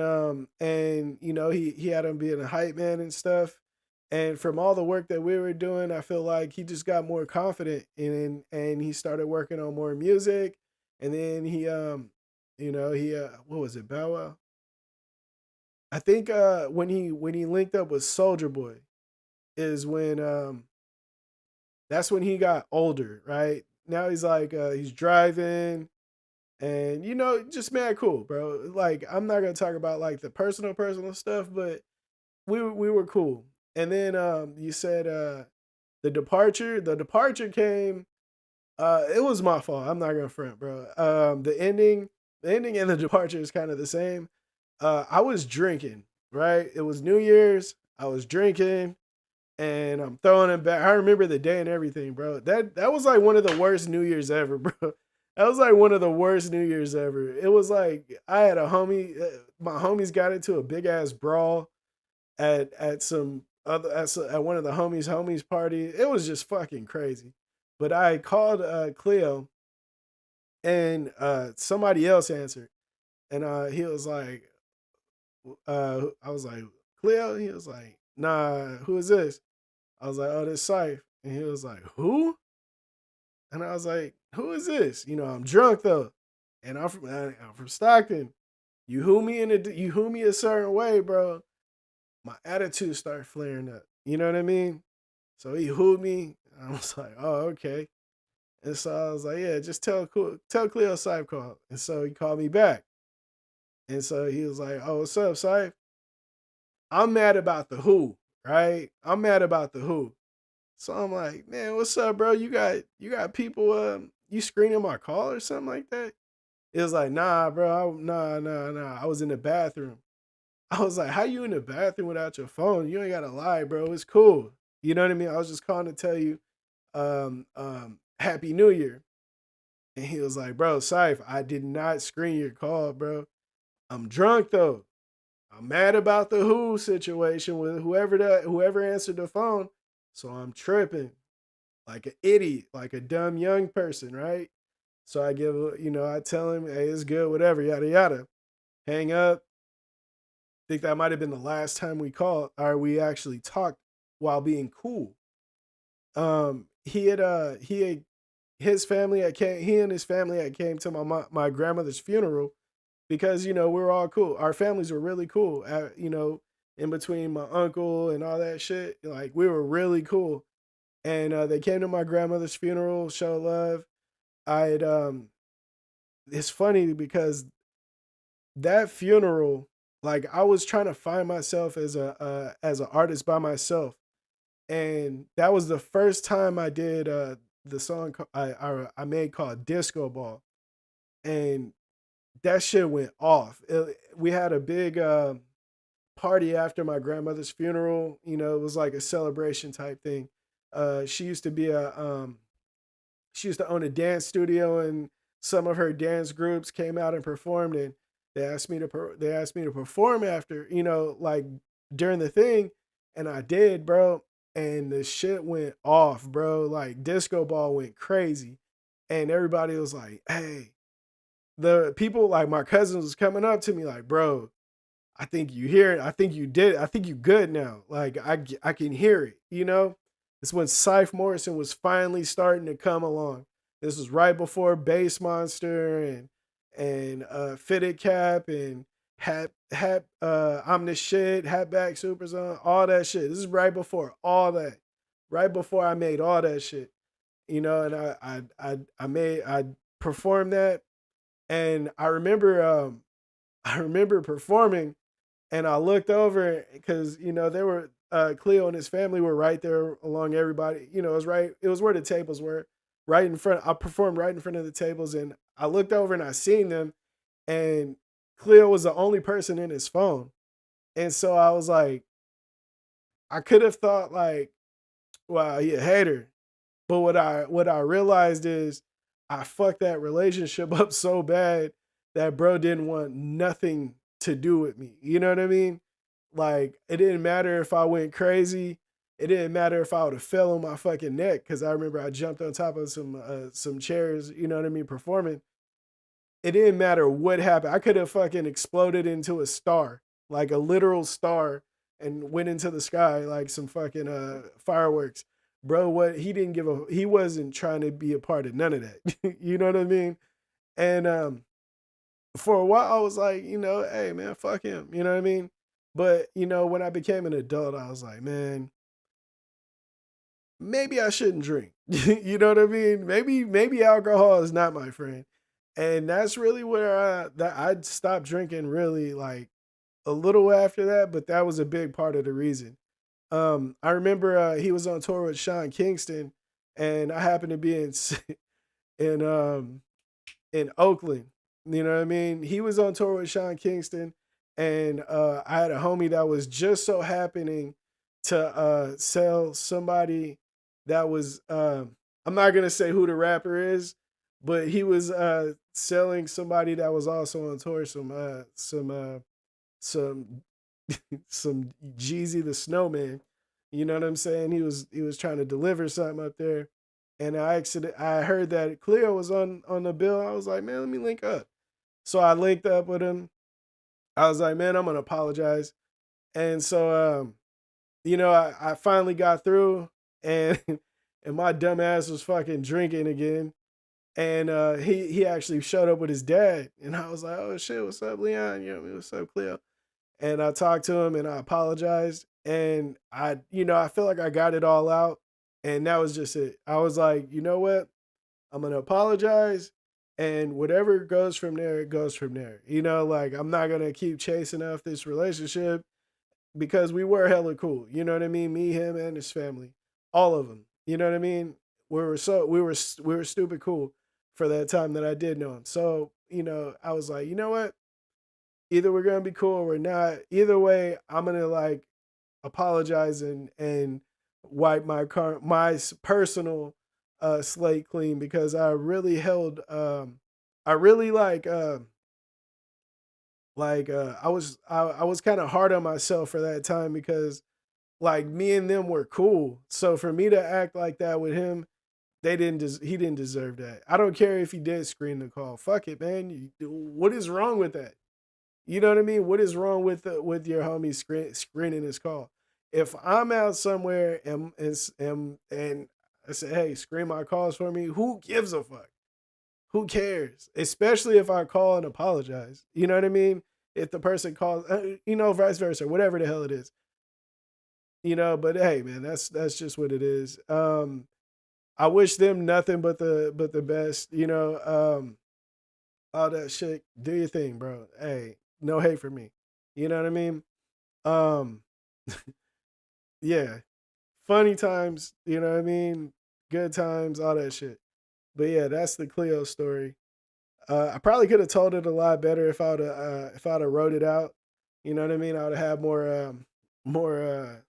you know, he had him being a hype man and stuff. And from all the work that we were doing, I feel like he just got more confident, and he started working on more music. And then he you know, he what was it, Bow Wow? I think when he linked up with Soldier Boy is when that's when he got older, right? Now he's like he's driving, and you know, just mad cool, bro. Like I'm not gonna talk about like the personal stuff, but we were cool. And then you said the departure came. It was my fault. I'm not gonna front, bro. The ending and the departure is kind of the same. I was drinking, right? It was New Year's. I was drinking, and I'm throwing it back. I remember the day and everything, bro. That was like one of the worst New Year's ever, bro. That was like one of the worst New Year's ever. It was like I had a homie, my homies got into a big ass brawl at some other at one of the homies party. It was just fucking crazy. But I called Cleo, and somebody else answered, and he was like, I was like, Cleo. He was like, nah, who is this? I was like, oh, this Syph. And he was like, who? And I was like, who is this? You know, I'm drunk though, and I'm from Stockton. You who me a certain way, bro. My attitude started flaring up. You know what I mean? So he hooed me. I was like, oh, okay. And so I was like, yeah, just tell Cleo Syph called. And so he called me back. And so he was like, oh, what's up, Syph? I'm mad about the who, right? I'm mad about the who. So I'm like, man, what's up, bro? You got people you screening my call or something like that? It was like, nah, bro, nah. I was in the bathroom. I was like, how you in the bathroom without your phone? You ain't gotta lie, bro. It's cool. You know what I mean? I was just calling to tell you, Happy New Year. And he was like, bro, Syph, I did not screen your call, bro. I'm drunk though. I'm mad about the who situation with whoever answered the phone. So I'm tripping like an idiot, like a dumb young person, right? So I tell him, hey, it's good, whatever, yada yada. Hang up. Think that might have been the last time we called or we actually talked while being cool. He had his family had came he and his family had came to my grandmother's funeral because you know we were all cool. Our families were really cool. You know, in between my uncle and all that shit, like we were really cool. And they came to my grandmother's funeral, show love. I had It's funny because that funeral, like I was trying to find myself as an artist by myself, and that was the first time I did the song I made called Disco Ball, and that shit went off. We had a big party after my grandmother's funeral. You know, it was like a celebration type thing. She used to be a she used to own a dance studio, and some of her dance groups came out and performed. And they asked me to perform after, like during the thing, and I did, bro. And the shit went off, bro. Like disco ball went crazy, and everybody was like, "Hey." The people like my cousins was coming up to me like, "Bro, I think you hear it. I think you did. I think you good now. Like I can hear it. It's when Scythe Morrison was finally starting to come along. This was right before Bass Monster and Fitted Cap and Hat I'm the Shit, Hatback Super Zone, all that shit. This is right before all that. Right before I made all that shit. And I performed that, and I remember performing, and I looked over because they were Cleo and his family were right there along everybody. It was right. It was where the tables were, right in front. I performed right in front of the tables, and I looked over and I seen them, and Cleo was the only person in his phone, and so I was like, I could have thought like, wow, he a hater, but what I realized is I fucked that relationship up so bad that bro didn't want nothing to do with me. You know what I mean? Like it didn't matter if I went crazy. It didn't matter if I would have fell on my fucking neck because I remember I jumped on top of some chairs. You know what I mean? Performing. It didn't matter what happened. I could have fucking exploded into a star, like a literal star, and went into the sky like some fucking fireworks. Bro, what he wasn't trying to be a part of none of that. You know what I mean? And for a while I was like, hey man, fuck him. You know what I mean? But when I became an adult, I was like, man, maybe I shouldn't drink. You know what I mean? Maybe alcohol is not my friend. And that's really where I stopped drinking really like a little after that, but that was a big part of the reason. I remember he was on tour with Sean Kingston, and I happened to be in in Oakland. You know what I mean? He was on tour with Sean Kingston, and I had a homie that was just so happening to sell somebody that was I'm not gonna say who the rapper is, but he was selling somebody that was also on tour some some Jeezy the Snowman. You know what I'm saying? He was trying to deliver something up there. And I heard that Cleo was on the bill. I was like, man, let me link up. So I linked up with him. I was like, man, I'm gonna apologize. And so I finally got through, and and my dumb ass was fucking drinking again. And he actually showed up with his dad. And I was like, oh shit, what's up, Leon? What's up, Cleo? And I talked to him and I apologized. And I feel like I got it all out. And that was just it. I was like, you know what? I'm gonna apologize. And whatever goes from there, it goes from there. Like I'm not gonna keep chasing off this relationship because we were hella cool. You know what I mean? Me, him, and his family. All of them. You know what I mean? We were stupid cool for that time that I did know him. So, I was like, you know what? Either we're gonna be cool or we're not. Either way, I'm gonna like apologize and wipe my personal slate clean because I really held I really I was kind of hard on myself for that time because like me and them were cool. So for me to act like that with him, he didn't deserve that. I don't care if he did screen the call. Fuck it, man. What is wrong with that? You know what I mean? What is wrong with your homie screening his call? If I'm out somewhere and I say, hey, screen my calls for me, who gives a fuck? Who cares? Especially if I call and apologize. You know what I mean? If the person calls, vice versa, whatever the hell it is. But hey, man, that's just what it is. I wish them nothing but the best. All that shit. Do your thing, bro. Hey, no hate for me. You know what I mean? Um, yeah, funny times. You know what I mean? Good times, all that shit. But yeah, that's the Cleo story. I probably could have told it a lot better if I'd have wrote it out. You know what I mean? I would have had more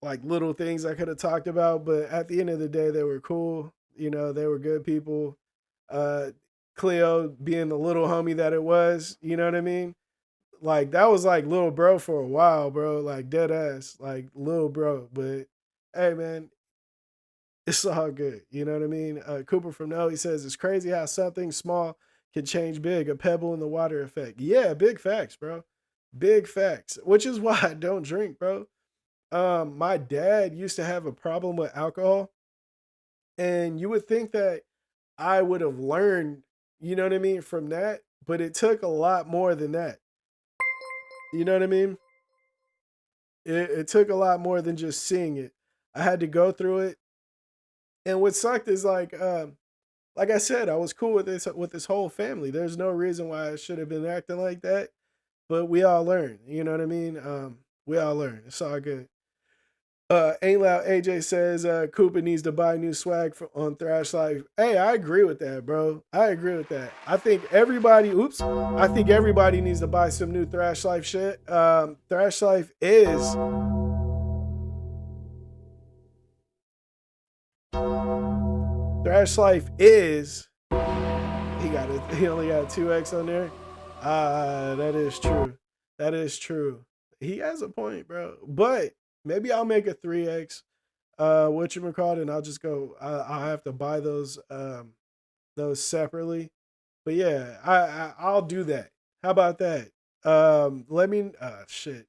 like little things I could have talked about. But at the end of the day, they were cool. They were good people. Uh, Cleo being the little homie that it was. You know what I mean? Like that was like little bro for a while, bro. Like dead ass, like little bro. But hey, man, it's all good. You know what I mean? Cooper from No, he says it's crazy how something small can change big. A pebble in the water effect. Yeah, big facts, bro. Big facts. Which is why I don't drink, bro. My dad used to have a problem with alcohol, and you would think that I would have learned, you know what I mean, from that, but it took a lot more than that. You know what I mean? It took a lot more than just seeing it. I had to go through it, and what sucked is like I said, I was cool with this whole family. There's no reason why I should have been acting like that, but we all learn. You know what I mean? We all learn. It's all good. Ain't Loud AJ says Cooper needs to buy new swag on Thrash Life. Hey, I agree with that, bro. I agree with that. I think everybody, I think everybody needs to buy some new Thrash Life shit. Thrash Life is Thrash Life is he only got 2X on there. That is true. That is true. He has a point, bro. But maybe I'll make a 3X. Whatchamacallit, and I'll just go. I'll have to buy those separately. But yeah, I'll do that. How about that? Let me shit.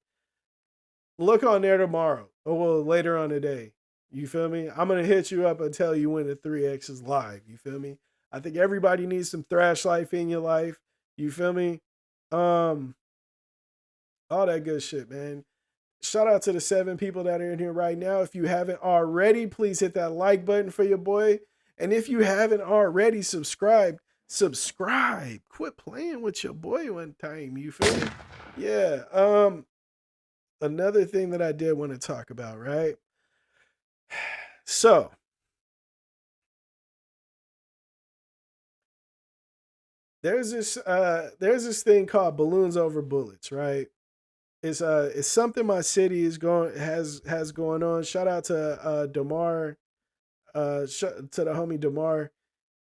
Look on there tomorrow. Or well, later on today. You feel me? I'm gonna hit you up and tell you when the 3X is live. You feel me? I think everybody needs some Thrash Life in your life. You feel me? All that good shit, man. Shout out to the 7 people that are in here right now. If you haven't already, please hit that like button for your boy. And if you haven't already subscribed, subscribe. Quit playing with your boy one time. You feel me? Yeah. Another thing that I did want to talk about, right? So there's this thing called balloons over bullets, right? It's something my city has going on. Shout out to Damar, to the homie Damar.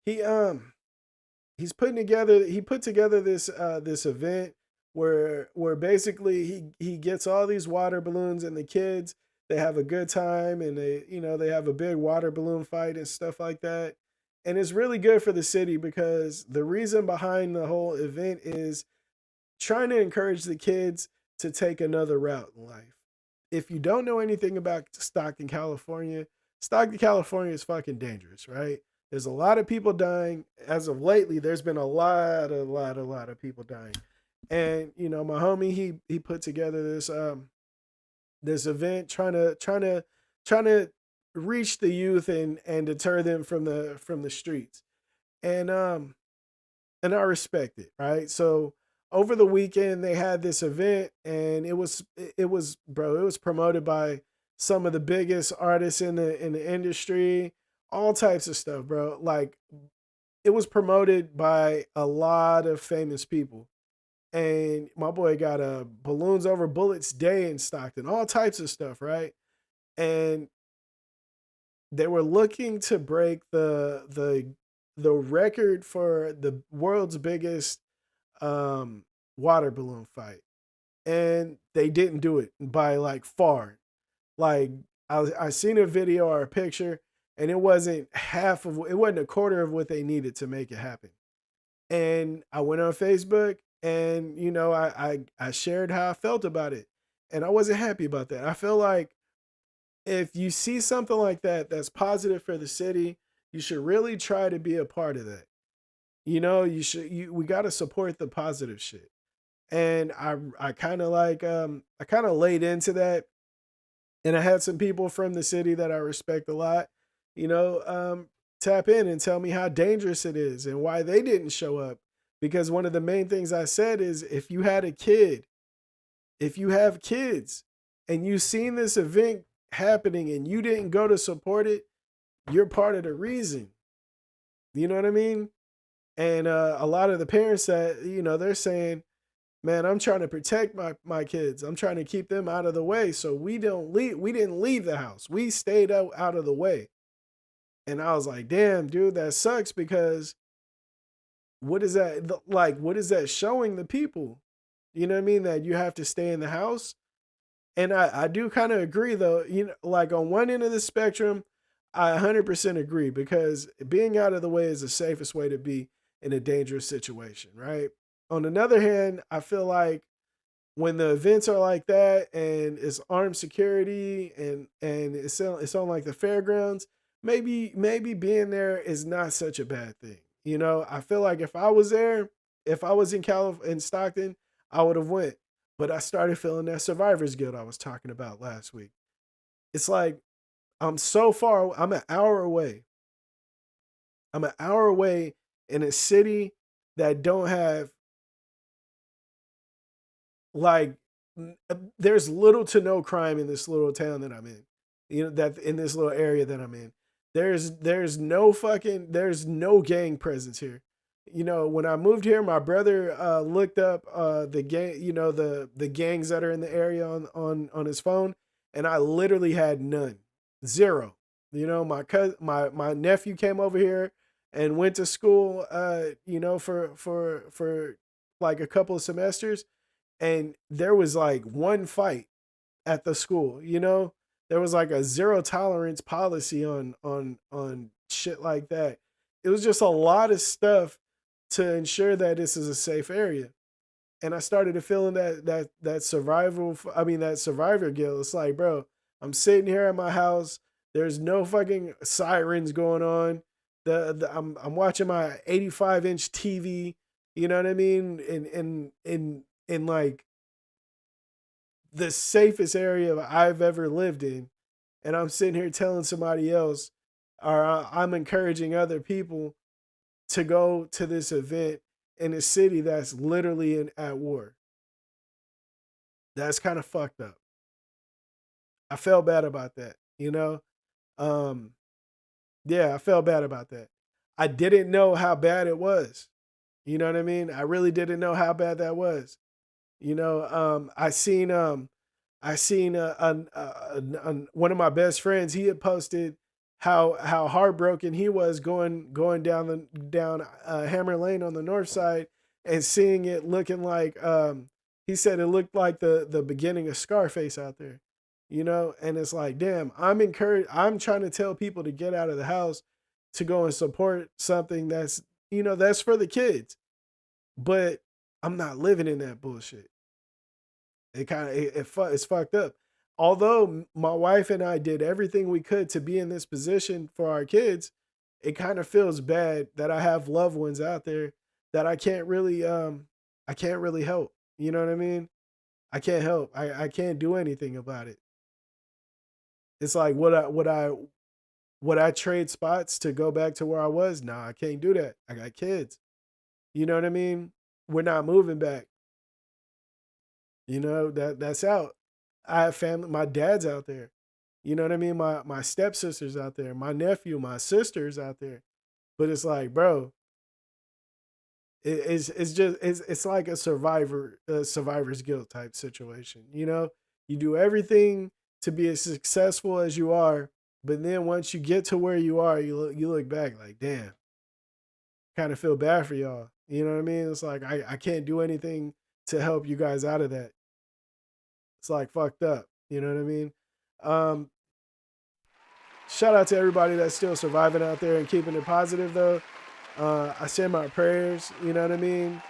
He he put together this event where basically he gets all these water balloons, and the kids, they have a good time, and they have a big water balloon fight and stuff like that. And it's really good for the city because the reason behind the whole event is trying to encourage the kids to take another route in life. If you don't know anything about Stockton, California, Stockton, California is fucking dangerous, right? There's a lot of people dying. As of lately, there's been a lot of people dying. And my homie, he put together this event trying to reach the youth and deter them from the streets. And I respect it, right? So over the weekend they had this event, and it was promoted by some of the biggest artists in the industry, all types of stuff, bro. Like, it was promoted by a lot of famous people. And my boy got a balloons over bullets day in Stockton, all types of stuff, right? And they were looking to break the record for the world's biggest water balloon fight, and they didn't do it by like far. Like, I seen a video or a picture, and it wasn't a quarter of what they needed to make it happen. And I went on Facebook, and I shared how I felt about it, and I wasn't happy about that. I feel like if you see something like that that's positive for the city, you should really try to be a part of that. We got to support the positive shit. And I kind of laid into that, and I had some people from the city that I respect a lot, tap in and tell me how dangerous it is and why they didn't show up. Because one of the main things I said is, if you have kids and you seen this event happening and you didn't go to support it, you're part of the reason. You know what I mean? And a lot of the parents that, they're saying, man, I'm trying to protect my kids. I'm trying to keep them out of the way. So we didn't leave the house. We stayed out of the way. And I was like, damn, dude, that sucks, because what is that like? What is that showing the people? You know what I mean? That you have to stay in the house. And I do kind of agree though, like on one end of the spectrum, I 100% agree because being out of the way is the safest way to be in a dangerous situation, right? On another hand, I feel like when the events are like that and it's armed security and it's on like the fairgrounds, maybe being there is not such a bad thing. I feel like if I was there, if I was in Stockton, I would have went. But I started feeling that survivor's guilt I was talking about last week. It's like I'm so far, I'm an hour away. I'm an hour away in a city that don't have like there's little to no crime in this little town that I'm in. That in this little area that I'm in. There's no gang presence here. When I moved here, my brother looked up the gang, the gangs that are in the area on his phone, and I literally had none. Zero. My nephew came over here and went to school for like a couple of semesters, and there was like one fight at the school. There was like a zero tolerance policy on shit like that. It was just a lot of stuff to ensure that this is a safe area. And I started to feeling that survivor guilt. It's like, bro, I'm sitting here at my house. There's no fucking sirens going on. I'm watching my 85-inch TV. You know what I mean? In like the safest area I've ever lived in, and I'm sitting here telling somebody else, or I'm encouraging other people to go to this event in a city that's literally at war. That's kind of fucked up. I felt bad about that. Um, yeah, I felt bad about that. I didn't know how bad it was. You know what I mean? I really didn't know how bad that was. I seen one of my best friends. He had posted how heartbroken he was going down Hammer Lane on the north side and seeing it looking like he said it looked like the beginning of Scarface out there. And it's like, damn, I'm trying to tell people to get out of the house to go and support something that's for the kids. But I'm not living in that bullshit. It's fucked up. Although my wife and I did everything we could to be in this position for our kids, it kind of feels bad that I have loved ones out there that I can't really help. You know what I mean? I can't help. I can't do anything about it. It's like would I trade spots to go back to where I was? Nah, I can't do that. I got kids. You know what I mean? We're not moving back. That's out. I have family. My dad's out there. You know what I mean? My stepsister's out there. My nephew, my sister's out there. But it's like, bro, it's like a survivor's guilt type situation. You do everything to be as successful as you are, but then once you get to where you are, you look back like, damn, kind of feel bad for y'all. You know what I mean? It's like I can't do anything to help you guys out of that. It's like fucked up. You know what I mean? Um, Shout out to everybody that's still surviving out there and keeping it positive though. I send my prayers, you know what I mean?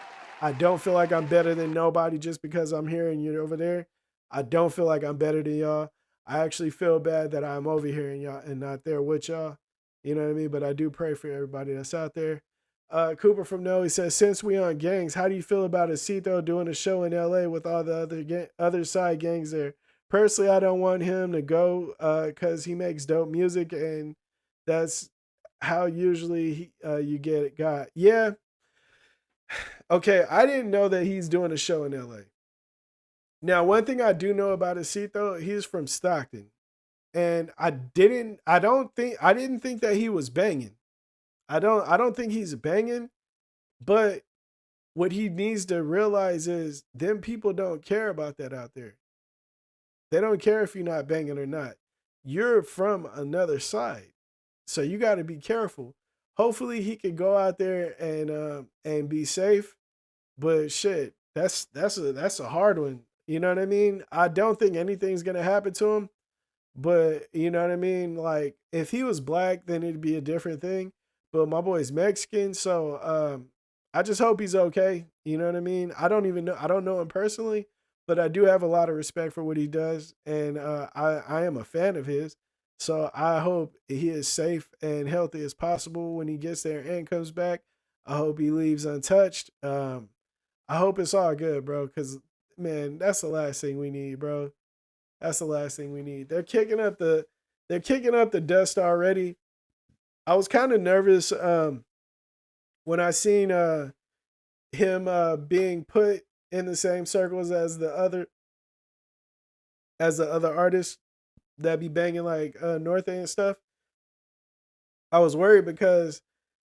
I don't feel like I'm better than nobody just because I'm here and you're over there. I don't feel like I'm better than y'all. I actually feel bad that I'm over here and y'all and not there with y'all. You know what I mean? But I do pray for everybody that's out there. Cooper from No, he says, since we on gangs, how do you feel about Acito doing a show in LA with all the other side gangs there? Personally, I don't want him to go because he makes dope music and that's how usually you get it got. Yeah. Okay, I didn't know that he's doing a show in LA. Now, one thing I do know about Acito, he's from Stockton. And I didn't think that he was banging. I don't think he's banging, but what he needs to realize is them people don't care about that out there. They don't care if you're not banging or not. You're from another side. So you got to be careful. hopefully he can go out there and be safe. But shit, that's a hard one. You know what I mean? I don't think anything's gonna happen to him. But you know what I mean? Like if he was black, then it'd be a different thing. But my boy's Mexican, so I just hope he's okay. You know what I mean? I don't know him personally, but I do have a lot of respect for what he does, and I am a fan of his. So I hope he is safe and healthy as possible when he gets there and comes back. I hope he leaves untouched. I hope it's all good, bro. Because man, that's the last thing we need, bro. That's the last thing we need. They're kicking up the dust already. I was kind of nervous when I seen him being put in the same circles as the other artists that be banging like North and stuff. I was worried because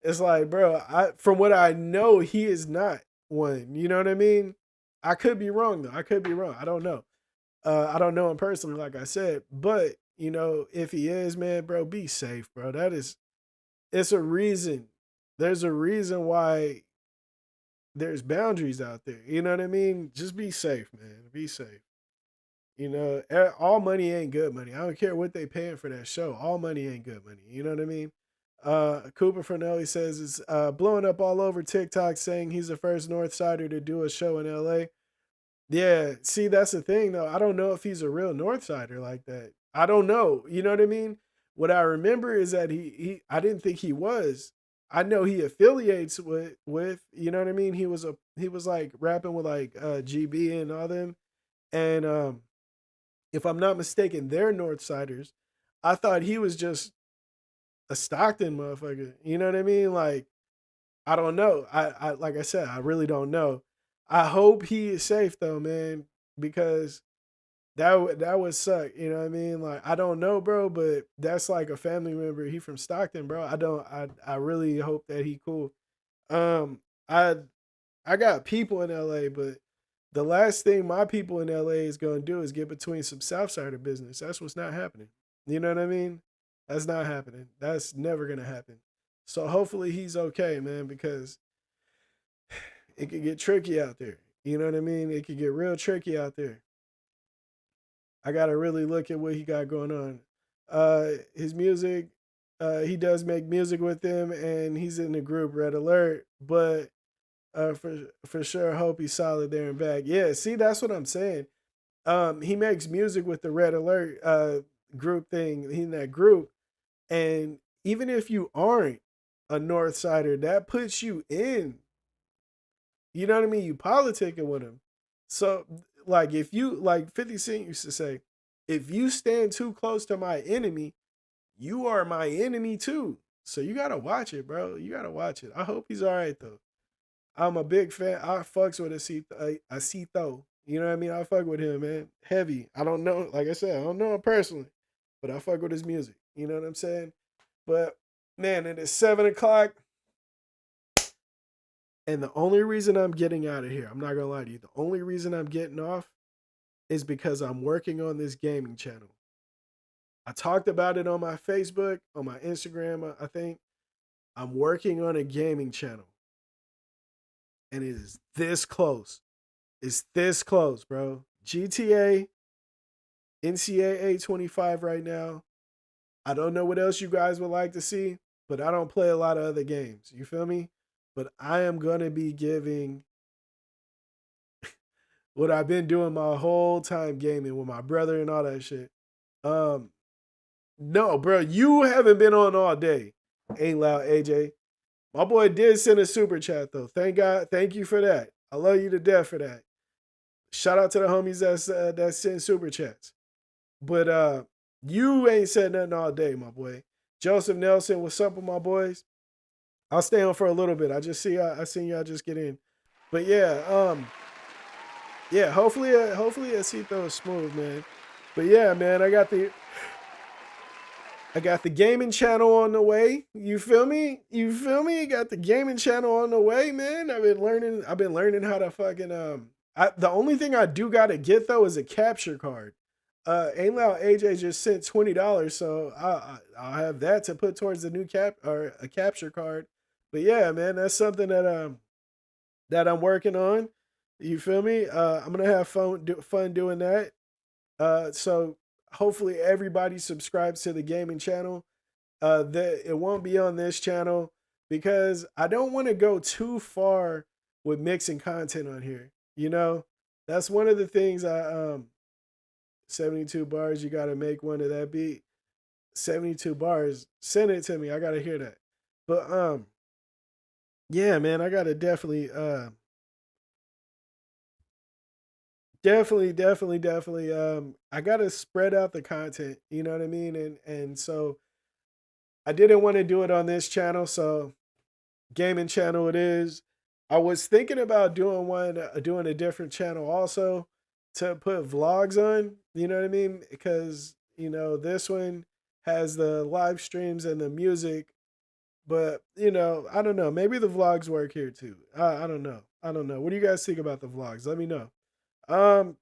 it's like, bro, from what I know, he is not one. You know what I mean? I could be wrong though. I could be wrong. I don't know. I don't know him personally, like I said, but you know, if he is, man, bro, be safe, bro. It's a reason. There's a reason why there's boundaries out there. You know what I mean? Just be safe, man. Be safe. You know, all money ain't good money. I don't care what they paying for that show. All money ain't good money. You know what I mean? Cooper Fernelli says it's blowing up all over TikTok saying he's the first North Sider to do a show in LA. Yeah, see, that's the thing though. I don't know if he's a real North Sider like that. I don't know. You know what I mean? What I remember is that he I didn't think he was. I know he affiliates with you know what I mean? He was like rapping with like GB and all them. And if I'm not mistaken, they're North Siders. I thought he was just a Stockton motherfucker. You know what I mean? Like, I don't know. I like I said, I really don't know. I hope he is safe though, man, because that would suck. You know what I mean? Like, I don't know, bro, but that's like a family member. He from Stockton, bro. I really hope that he cool. Um, I I got people in LA, but the last thing my people in LA is gonna do is get between some Southsider business. That's what's not happening. You know what I mean? That's not happening. That's never gonna happen. So hopefully he's okay, man, because it could get tricky out there. You know what I mean? It could get real tricky out there. I gotta really look at what he got going on. His music, he does make music with them, and he's in the group Red Alert. But for sure, hope he's solid there and back. Yeah, see, that's what I'm saying. He makes music with the Red Alert group thing. He in that group, and even if you aren't a North Sider, that puts you in. You know what I mean? You politicking with him. So, like, if you, like 50 Cent used to say, if you stand too close to my enemy, you are my enemy too. So you gotta watch it, bro. You gotta watch it. I hope he's all right though. I'm a big fan. I fucks with Acito. You know what I mean? I fuck with him, man. Heavy. I don't know. Like I said, I don't know him personally, but I fuck with his music. You know what I'm saying? But man, it is 7 o'clock. And the only reason I'm getting out of here, I'm not gonna lie to you, the only reason I'm getting off is because I'm working on this gaming channel. I talked about it on my Facebook, on my Instagram, I think. I'm working on a gaming channel. And it is this close. It's this close, bro. GTA, NCAA 25 right now. I don't know what else you guys would like to see, but I don't play a lot of other games. You feel me? But I am going to be giving what I've been doing my whole time gaming with my brother and all that shit. No, bro, you haven't been on all day. Ain't loud, AJ. My boy did send a super chat though. Thank God. Thank you for that. I love you to death for that. Shout out to the homies that send super chats. But you ain't said nothing all day, my boy. Joseph Nelson, what's up with my boys? I'll stay on for a little bit. I seen y'all just get in. But yeah, yeah, hopefully Acito is smooth, man. But yeah, man, I got the gaming channel on the way. You feel me? You feel me? Got the gaming channel on the way, man. I've been learning how to fucking the only thing I do gotta get though is a capture card. Ain't Loud AJ just sent $20, so I'll have that to put towards the new cap or a capture card. But yeah, man, that's something that I'm working on. You feel me? I'm gonna have fun doing that. So hopefully everybody subscribes to the gaming channel. That it won't be on this channel because I don't want to go too far with mixing content on here. You know, that's one of the things I 72 bars. You got to make one of that beat. 72 bars. Send it to me. I gotta hear that. But yeah, man, I gotta definitely I gotta spread out the content, you know what I mean? And so I didn't want to do it on this channel, so gaming channel it is. I was thinking about doing a different channel also to put vlogs on, you know what I mean? Because, you know, this one has the live streams and the music, but you know, I don't know. Maybe the vlogs work here too. I don't know. I don't know. What do you guys think about the vlogs? Let me know. Um,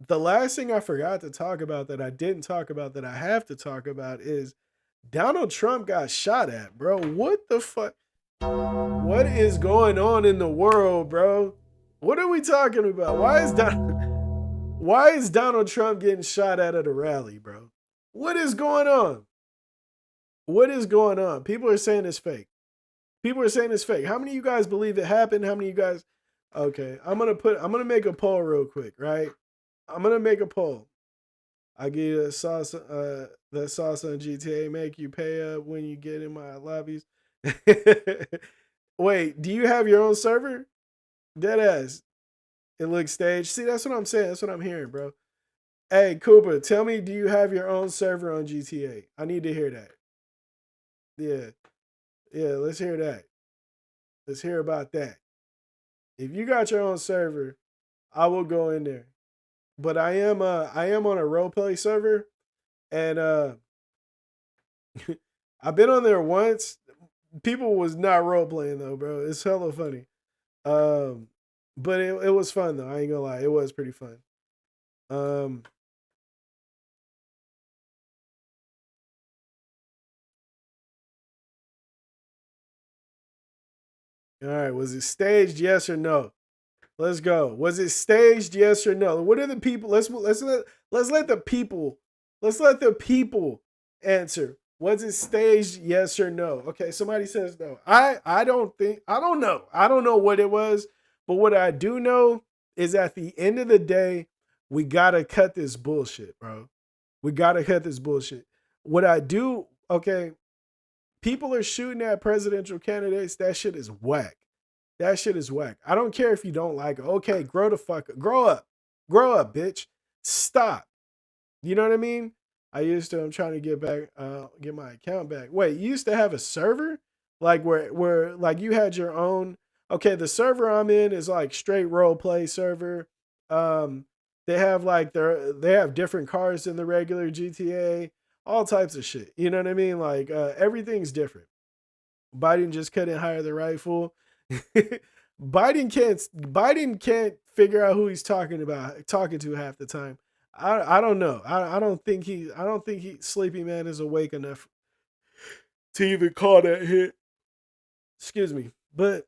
the last thing I forgot to talk about that I didn't talk about that I have to talk about is Donald Trump got shot at, bro. What the fuck? What is going on in the world, bro? What are we talking about? Why is Donald Trump getting shot at a rally, bro? What is going on? What is going on? People are saying it's fake. People are saying it's fake. How many of you guys believe it happened? How many of you guys? Okay, I'm gonna make a poll real quick, right? I'm gonna make a poll. I give you the sauce on GTA make you pay up when you get in my lobbies. Wait, do you have your own server? Dead ass. It looks staged. See, that's what I'm saying. That's what I'm hearing, bro. Hey, Cooper, tell me, do you have your own server on GTA? I need to hear that. Yeah. Yeah, let's hear that. Let's hear about that. If you got your own server, I will go in there. But I am on a roleplay server, and I've been on there once. People was not role playing though, bro. It's hella funny. But it was fun though. I ain't gonna lie, it was pretty fun. Um, all right, was it staged? Yes or no? Let's go. Was it staged? Yes or no? What are the people? Let's let the people answer. Was it staged? Yes or no? Okay, somebody says no. I don't know. I don't know what it was, but what I do know is at the end of the day, we gotta cut this bullshit, bro. We gotta cut this bullshit. What I do, okay, people are shooting at presidential candidates. That shit is whack. That shit is whack. I don't care if you don't like it. Okay, grow up. Grow up, bitch. Stop. You know what I mean? I'm trying to get my account back. Wait, you used to have a server? Like where like you had your own. Okay, the server I'm in is like straight role play server. Um, they have they have different cars than the regular GTA, all types of shit. You know what I mean? Like everything's different. Biden just couldn't hire the right fool. Biden can't figure out who he's talking to half the time. I don't know. I don't think Sleepy Man is awake enough to even call that hit. Excuse me. But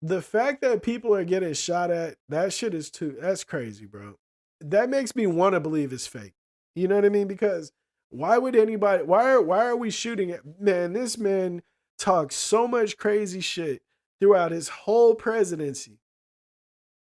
the fact that people are getting shot at, that shit is that's crazy, bro. That makes me want to believe it's fake. You know what I mean? Because why are we shooting at man? This man talks so much crazy shit throughout his whole presidency,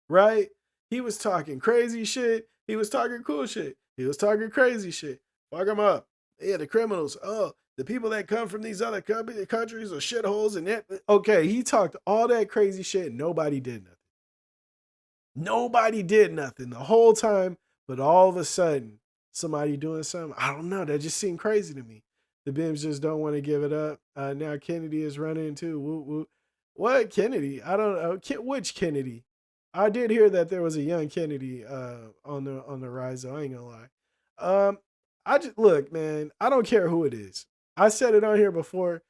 right? He was talking crazy shit. He was talking cool shit. He was talking crazy shit. Fuck them up. Yeah, the criminals. Oh, the people that come from these other countries are shitholes and that. Okay, he talked all that crazy shit. And nobody did nothing. Nobody did nothing the whole time. But all of a sudden, somebody doing something. I don't know. That just seemed crazy to me. The Bims just don't want to give it up. Now Kennedy is running too. Woo, woo. What Kennedy? I don't know. Which Kennedy? I did hear that there was a young Kennedy on the rise. Though I ain't gonna lie. I just look, man. I don't care who it is. I said it on here before.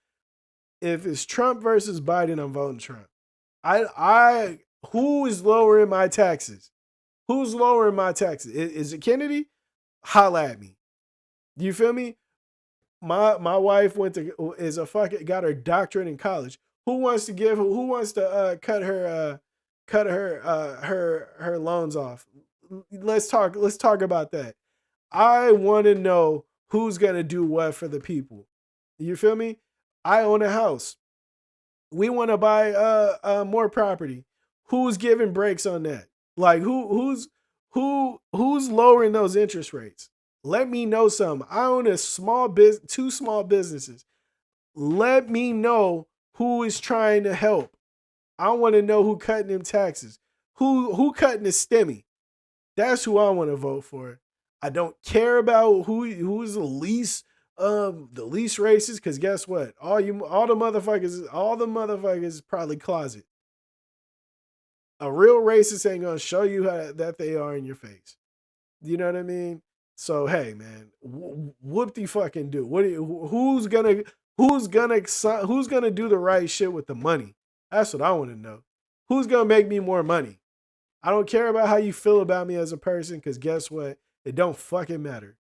If it's Trump versus Biden, I'm voting Trump. Who is lowering my taxes? Who's lowering my taxes? Is it Kennedy? holla at me. You feel me? My wife got her doctorate in college. Who wants to cut her loans off? Let's talk about that. I want to know who's going to do what for the people. You feel me? I own a house. We want to buy more property. Who's giving breaks on that? Like who's lowering those interest rates? Let me know some. I own a small business, two small businesses. Let me know who is trying to help. I want to know who cutting them taxes. Who cutting the stimmy. That's who I want to vote for. I don't care about who's the least racist, because guess what? All the motherfuckers probably closet. A real racist ain't gonna show you that they are in your face. You know what I mean? So hey, man, whoop the fucking do. Who's gonna do the right shit with the money? That's what I want to know. Who's gonna make me more money? I don't care about how you feel about me as a person, because guess what? It don't fucking matter.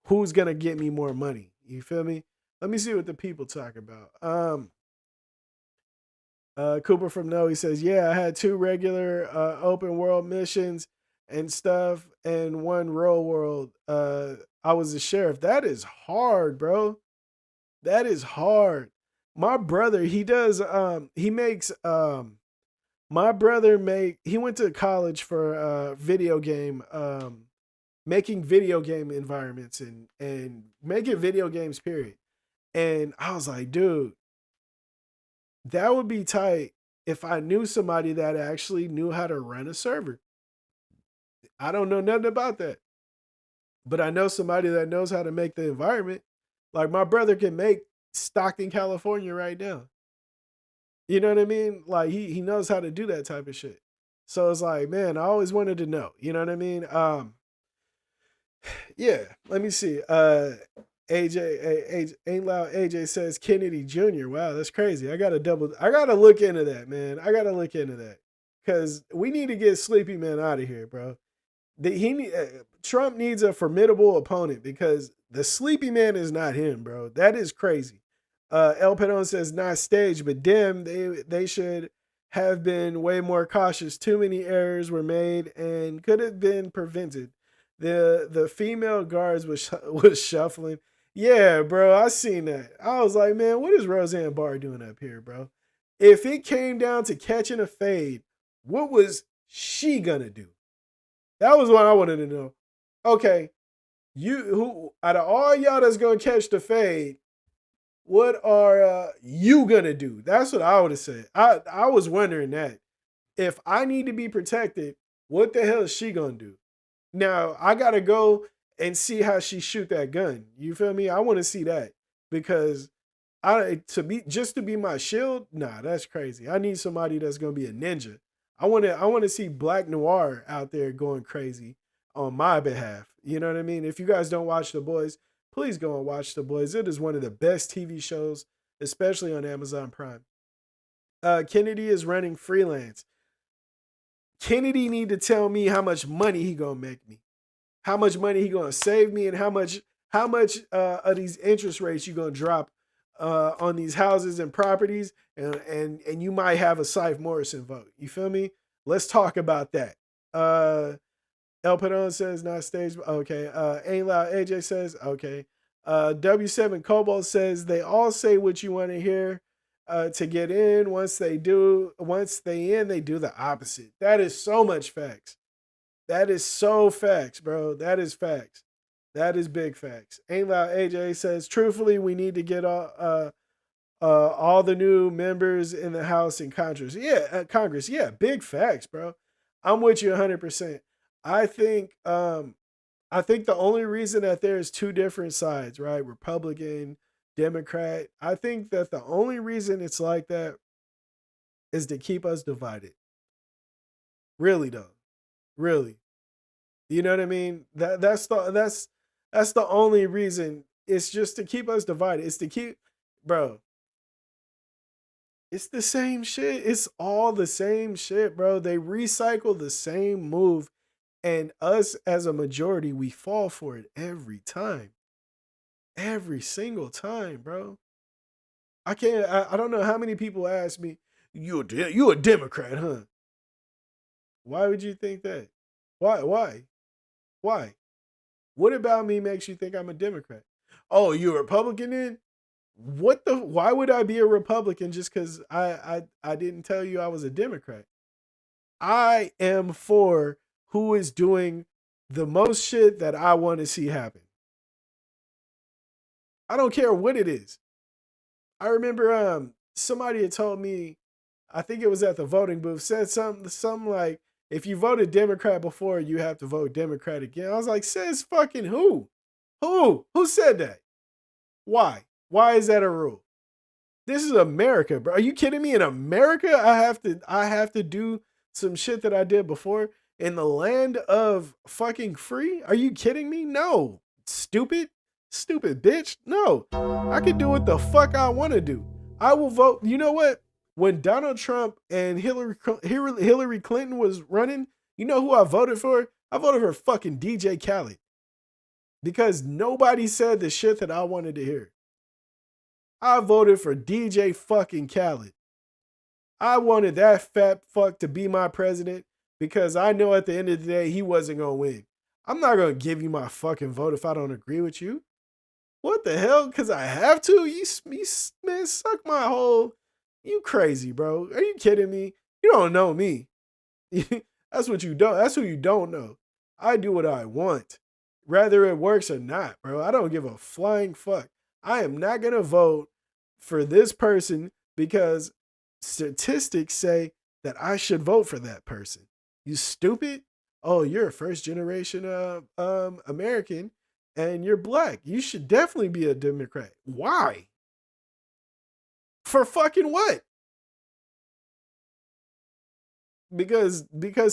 Who's gonna get me more money? You feel me? Let me see what the people talk about. Cooper from No, he says, yeah, I had 2 regular open world missions and stuff, and 1 real world. I was a sheriff. That is hard, bro. That is hard. My brother, he does he makes my brother he went to college for video game making video game environments and making video games, period. And I was like, dude, that would be tight if I knew somebody that actually knew how to run a server. I don't know nothing about that, but I know somebody that knows how to make the environment. Like my brother can make Stockton, California right now. You know what I mean? Like he knows how to do that type of shit. So it's like, man, I always wanted to know. You know what I mean? Yeah, let me see. AJ ain't loud. AJ says Kennedy Jr. Wow, that's crazy. I gotta look into that, man. I gotta look into that, because we need to get Sleepy Man out of here, bro. Trump needs a formidable opponent, because the Sleepy Man is not him, bro. That is crazy. El Pedon says not staged, but damn, they should have been way more cautious. Too many errors were made and could have been prevented. The female guards was shuffling. Yeah, bro, I seen that. I was like, man, what is Roseanne Barr doing up here, bro? If it came down to catching a fade, what was she gonna do? That was what I wanted to know. Okay, who out of all y'all that's gonna catch the fade, what are you gonna do? That's what I would have said. I was wondering that. If I need to be protected, what the hell is she gonna do? Now I gotta go and see how she shoot that gun. You feel me? I want to see that, because to be my shield. Nah, that's crazy. I need somebody that's gonna be a ninja. I want to see Black Noir out there going crazy on my behalf. You know what I mean? If you guys don't watch The Boys, please go and watch The Boys. It is one of the best TV shows, especially on Amazon Prime. Kennedy is running freelance. Kennedy need to tell me how much money he gonna make me, how much money he gonna save me, and how much of these interest rates you gonna drop on these houses and properties, and you might have a Siph Morrison vote. You feel me? Let's talk about that. El Pedon says not staged. Okay. Ain't loud. AJ says okay. W7 Cobalt says they all say what you want to hear. To get in. Once they in, they do the opposite. That is so much facts. That is so facts, bro. That is facts. That is big facts. Ain't loud. AJ says, truthfully, we need to get all the new members in the House and Congress. Yeah, Congress. Yeah, big facts, bro. I'm with you 100%. I think the only reason that there's 2 different sides, right? Republican, Democrat. I think that the only reason it's like that is to keep us divided. Really though. Really. You know what I mean? That's the only reason. It's just to keep us divided. It's to keep, bro. It's the same shit. It's all the same shit, bro. They recycle the same move And us as a majority, we fall for it every time. Every single time, bro. I don't know how many people ask me, you a Democrat, huh? Why would you think that? Why? What about me makes you think I'm a Democrat? Oh, you a Republican then? Why would I be a Republican just because I didn't tell you I was a Democrat? I am for who is doing the most shit that I want to see happen. I don't care what it is. I remember somebody had told me, I think it was at the voting booth, said something like, if you voted Democrat before, you have to vote Democrat again. I was like, says fucking who? Who said that? Why? Why is that a rule? This is America, bro. Are you kidding me? In America, I have to do some shit that I did before in the land of fucking free? Are you kidding me? No. Stupid bitch. No. I can do what the fuck I want to do. I will vote. You know what? When Donald Trump and Hillary Clinton was running, you know who I voted for? I voted for fucking DJ Khaled. Because nobody said the shit that I wanted to hear. I voted for DJ fucking Khaled. I wanted that fat fuck to be my president because I know at the end of the day he wasn't going to win. I'm not going to give you my fucking vote if I don't agree with you. What the hell? Because I have to? Man, suck my whole... You crazy, bro. Are you kidding me? You don't know me. That's what you don't. That's who you don't know. I do what I want. Whether it works or not, bro. I don't give a flying fuck. I am not going to vote for this person because statistics say that I should vote for that person. You stupid? Oh, you're a first generation American and you're black. You should definitely be a Democrat. Why? For fucking what? Because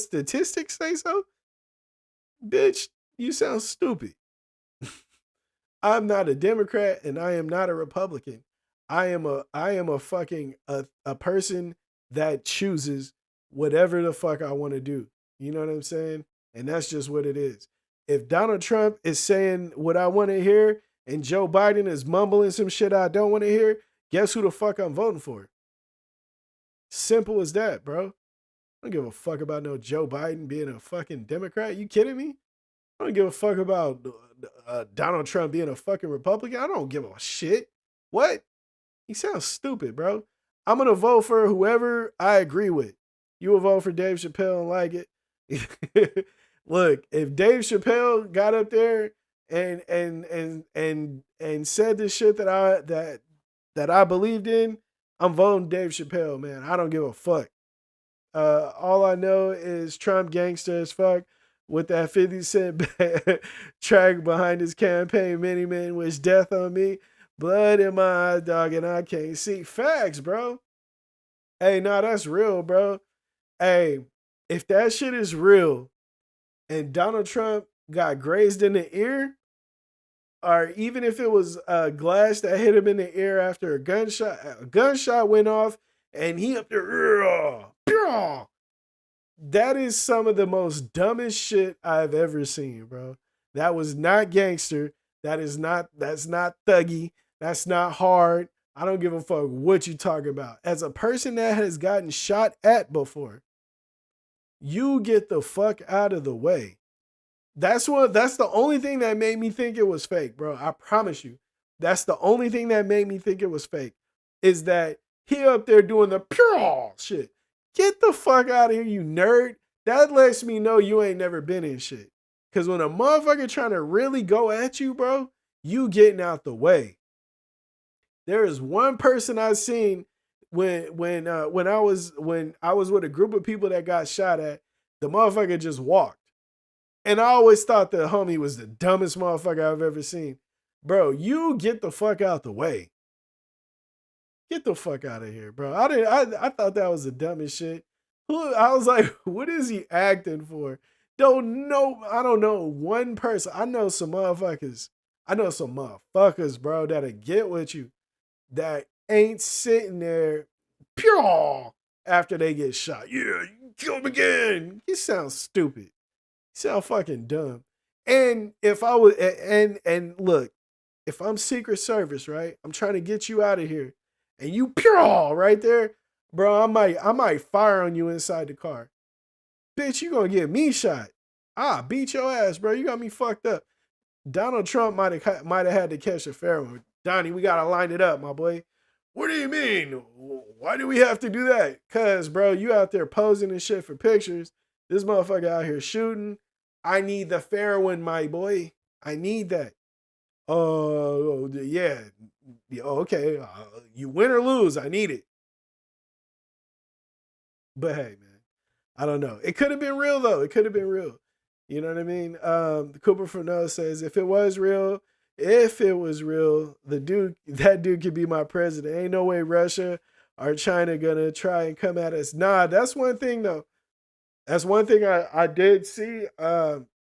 statistics say so? Bitch, you sound stupid. I'm not a Democrat and I am not a Republican. I am a fucking a person that chooses whatever the fuck I want to do. You know what I'm saying? And that's just what it is. If Donald Trump is saying what I want to hear and Joe Biden is mumbling some shit I don't want to hear, guess who the fuck I'm voting for? Simple as that, bro. I don't give a fuck about no Joe Biden being a fucking Democrat. You kidding me? I don't give a fuck about Donald Trump being a fucking Republican. I don't give a shit. What? He sounds stupid, bro. I'm going to vote for whoever I agree with. You will vote for Dave Chappelle and like it. Look, if Dave Chappelle got up there and said the shit that I believed in, I'm voting Dave Chappelle, man. I don't give a fuck. All I know is Trump gangster as fuck with that 50 Cent track behind his campaign, Many Men Wish Death on Me. Blood in my eye, dog, and I can't see. Facts, bro. Hey, nah, that's real, bro. Hey, if that shit is real and Donald Trump got grazed in the ear, or even if it was a glass that hit him in the ear after a gunshot went off and he up there, that is some of the most dumbest shit I've ever seen, bro. That was not gangster. That's not thuggy. That's not hard. I don't give a fuck what you talking about. As a person that has gotten shot at before, you get the fuck out of the way. That's the only thing that made me think it was fake, bro. I promise you. That's the only thing that made me think it was fake. Is that he up there doing the pure shit. Get the fuck out of here, you nerd. That lets me know you ain't never been in shit. Cause when a motherfucker trying to really go at you, bro, you getting out the way. There is one person I've seen when I was with a group of people that got shot at, the motherfucker just walked. And I always thought the homie was the dumbest motherfucker I've ever seen. Bro, you get the fuck out the way. Get the fuck out of here, bro. I thought that was the dumbest shit. I was like, what is he acting for? I don't know one person. I know some motherfuckers, bro, that'll get with you that ain't sitting there pure after they get shot. Yeah, you kill him again. He sounds stupid. sound fucking dumb. And if I was and look, if I'm Secret Service, right? I'm trying to get you out of here, and you pure right there, bro. I might fire on you inside the car. Bitch, you gonna get me shot. Beat your ass, bro. You got me fucked up. Donald Trump might have had to catch a fair one. Donnie, we gotta line it up, my boy. What do you mean? Why do we have to do that? Cause, bro, you out there posing and shit for pictures. This motherfucker out here shooting. I need the fair one, my boy. I need that. Oh, yeah. Okay. You win or lose. I need it. But hey, man, I don't know. It could have been real though. It could have been real. You know what I mean? Cooper Fernell says, if it was real, that dude could be my president. Ain't no way Russia or China gonna try and come at us. Nah, that's one thing though. That's one thing I did see.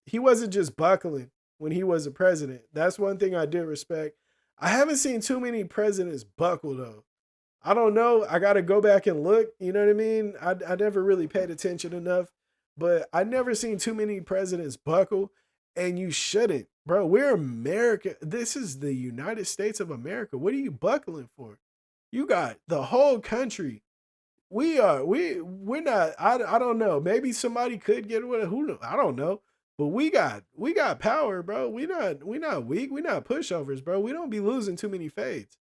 He wasn't just buckling when he was a president. That's one thing I did respect. I haven't seen too many presidents buckle though. I don't know. I got to go back and look. You know what I mean? I never really paid attention enough, but I never seen too many presidents buckle, and you shouldn't, bro. We're America. This is the United States of America. What are you buckling for? You got the whole country. We're not. I don't know. Maybe somebody could get away. Who knows? I don't know. But we got power, bro. We not weak. We not pushovers, bro. We don't be losing too many fades.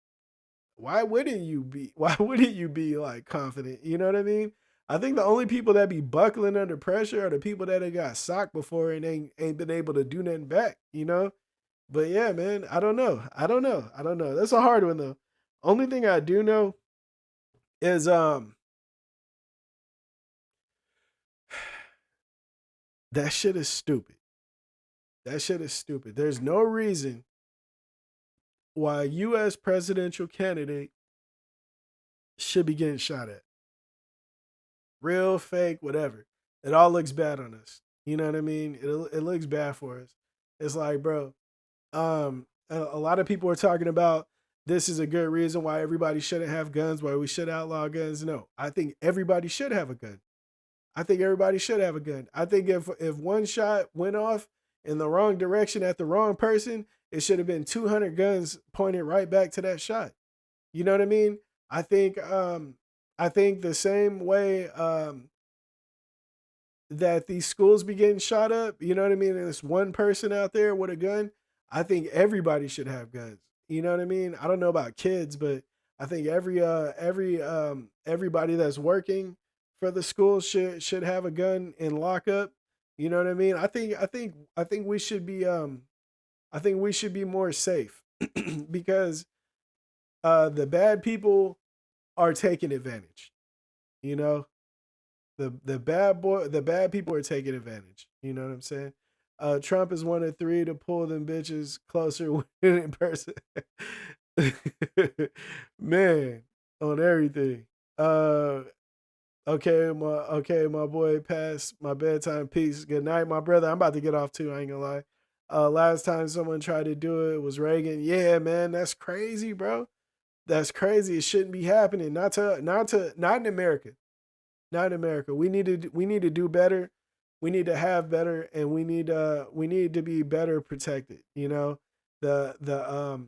Why wouldn't you be like confident? You know what I mean? I think the only people that be buckling under pressure are the people that have got socked before and ain't been able to do nothing back, you know? But yeah, man, I don't know. That's a hard one though. Only thing I do know is that shit is stupid. That shit is stupid. There's no reason why a US presidential candidate should be getting shot at. Real, fake, whatever. It all looks bad on us. You know what I mean? It looks bad for us. It's like, bro, a lot of people are talking about this is a good reason why everybody shouldn't have guns, why we should outlaw guns. No, I think everybody should have a gun. I think everybody should have a gun. I think if one shot went off in the wrong direction at the wrong person, it should have been 200 guns pointed right back to that shot. You know what I mean? I think the same way that these schools be getting shot up, you know what I mean? And there's one person out there with a gun. I think everybody should have guns. You know what I mean? I don't know about kids, but I think everybody that's working for the school should have a gun in lockup. You know what I mean? I think we should be more safe because the bad people are taking advantage. You know, the bad people are taking advantage. You know what I'm saying? Trump is one of three to pull them bitches closer in person. Man, on everything. Okay, my boy, past my bedtime. Peace. Good night, my brother. I'm about to get off too. I ain't gonna lie. Last time someone tried to do it was Reagan. Yeah, man, that's crazy, bro. That's crazy. It shouldn't be happening. Not in America. Not in America. We need to do better. We need to have better, and we need to be better protected. You know, the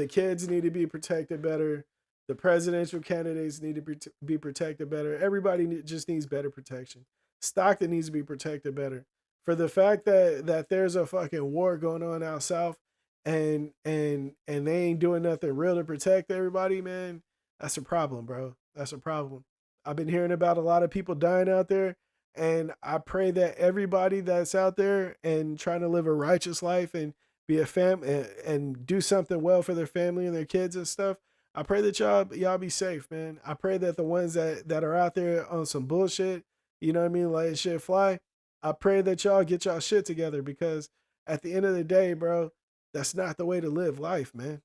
kids need to be protected better. The presidential candidates need to be protected better. Everybody just needs better protection. Stockton needs to be protected better. For the fact that there's a fucking war going on out south, and they ain't doing nothing real to protect everybody, man, that's a problem, bro. That's a problem. I've been hearing about a lot of people dying out there, and I pray that everybody that's out there and trying to live a righteous life and be a and do something well for their family and their kids and stuff. I pray that y'all be safe, man. I pray that the ones that are out there on some bullshit, you know what I mean, letting shit fly, I pray that y'all get y'all shit together, because at the end of the day, bro, that's not the way to live life, man.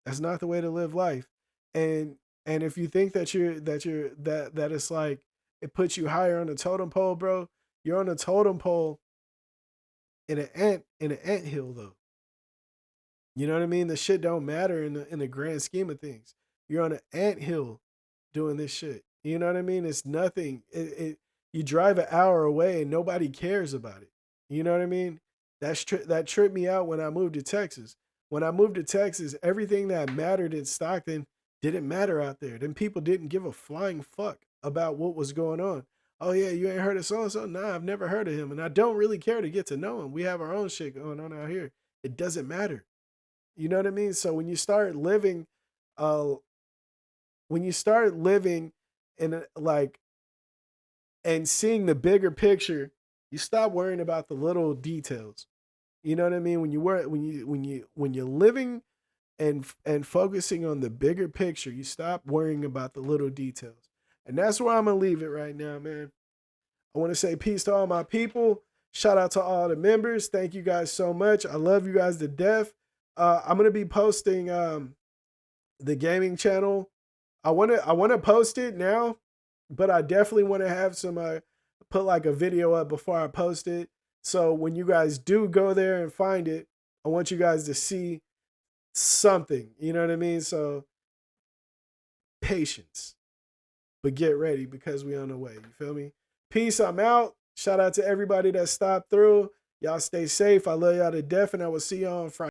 That's not the way to live life. And if you think that it's like it puts you higher on the totem pole, bro, you're on a totem pole in an ant hill though. You know what I mean? The shit don't matter in the grand scheme of things. You're on an ant hill doing this shit. You know what I mean? It's nothing. You drive an hour away and nobody cares about it. You know what I mean? That tripped me out when I moved to Texas. When I moved to Texas, everything that mattered in Stockton didn't matter out there. Then people didn't give a flying fuck about what was going on. Oh yeah, you ain't heard of so and so? Nah, I've never heard of him, and I don't really care to get to know him. We have our own shit going on out here. It doesn't matter. You know what I mean? So uh, when you start living in like and seeing the bigger picture, you stop worrying about the little details. You know what I mean? When you're living and focusing on the bigger picture, you stop worrying about the little details. And that's where I'm gonna leave it right now, man. I want to say peace to all my people. Shout out to all the members. Thank you guys so much. I love you guys to death. I'm gonna be posting the gaming channel. I wanna post it now, but I definitely want to have some put like a video up before I post it. So when you guys do go there and find it, I want you guys to see something. You know what I mean? So patience, but get ready because we on the way. You feel me? Peace. I'm out. Shout out to everybody that stopped through. Y'all stay safe. I love y'all to death, and I will see y'all on Friday.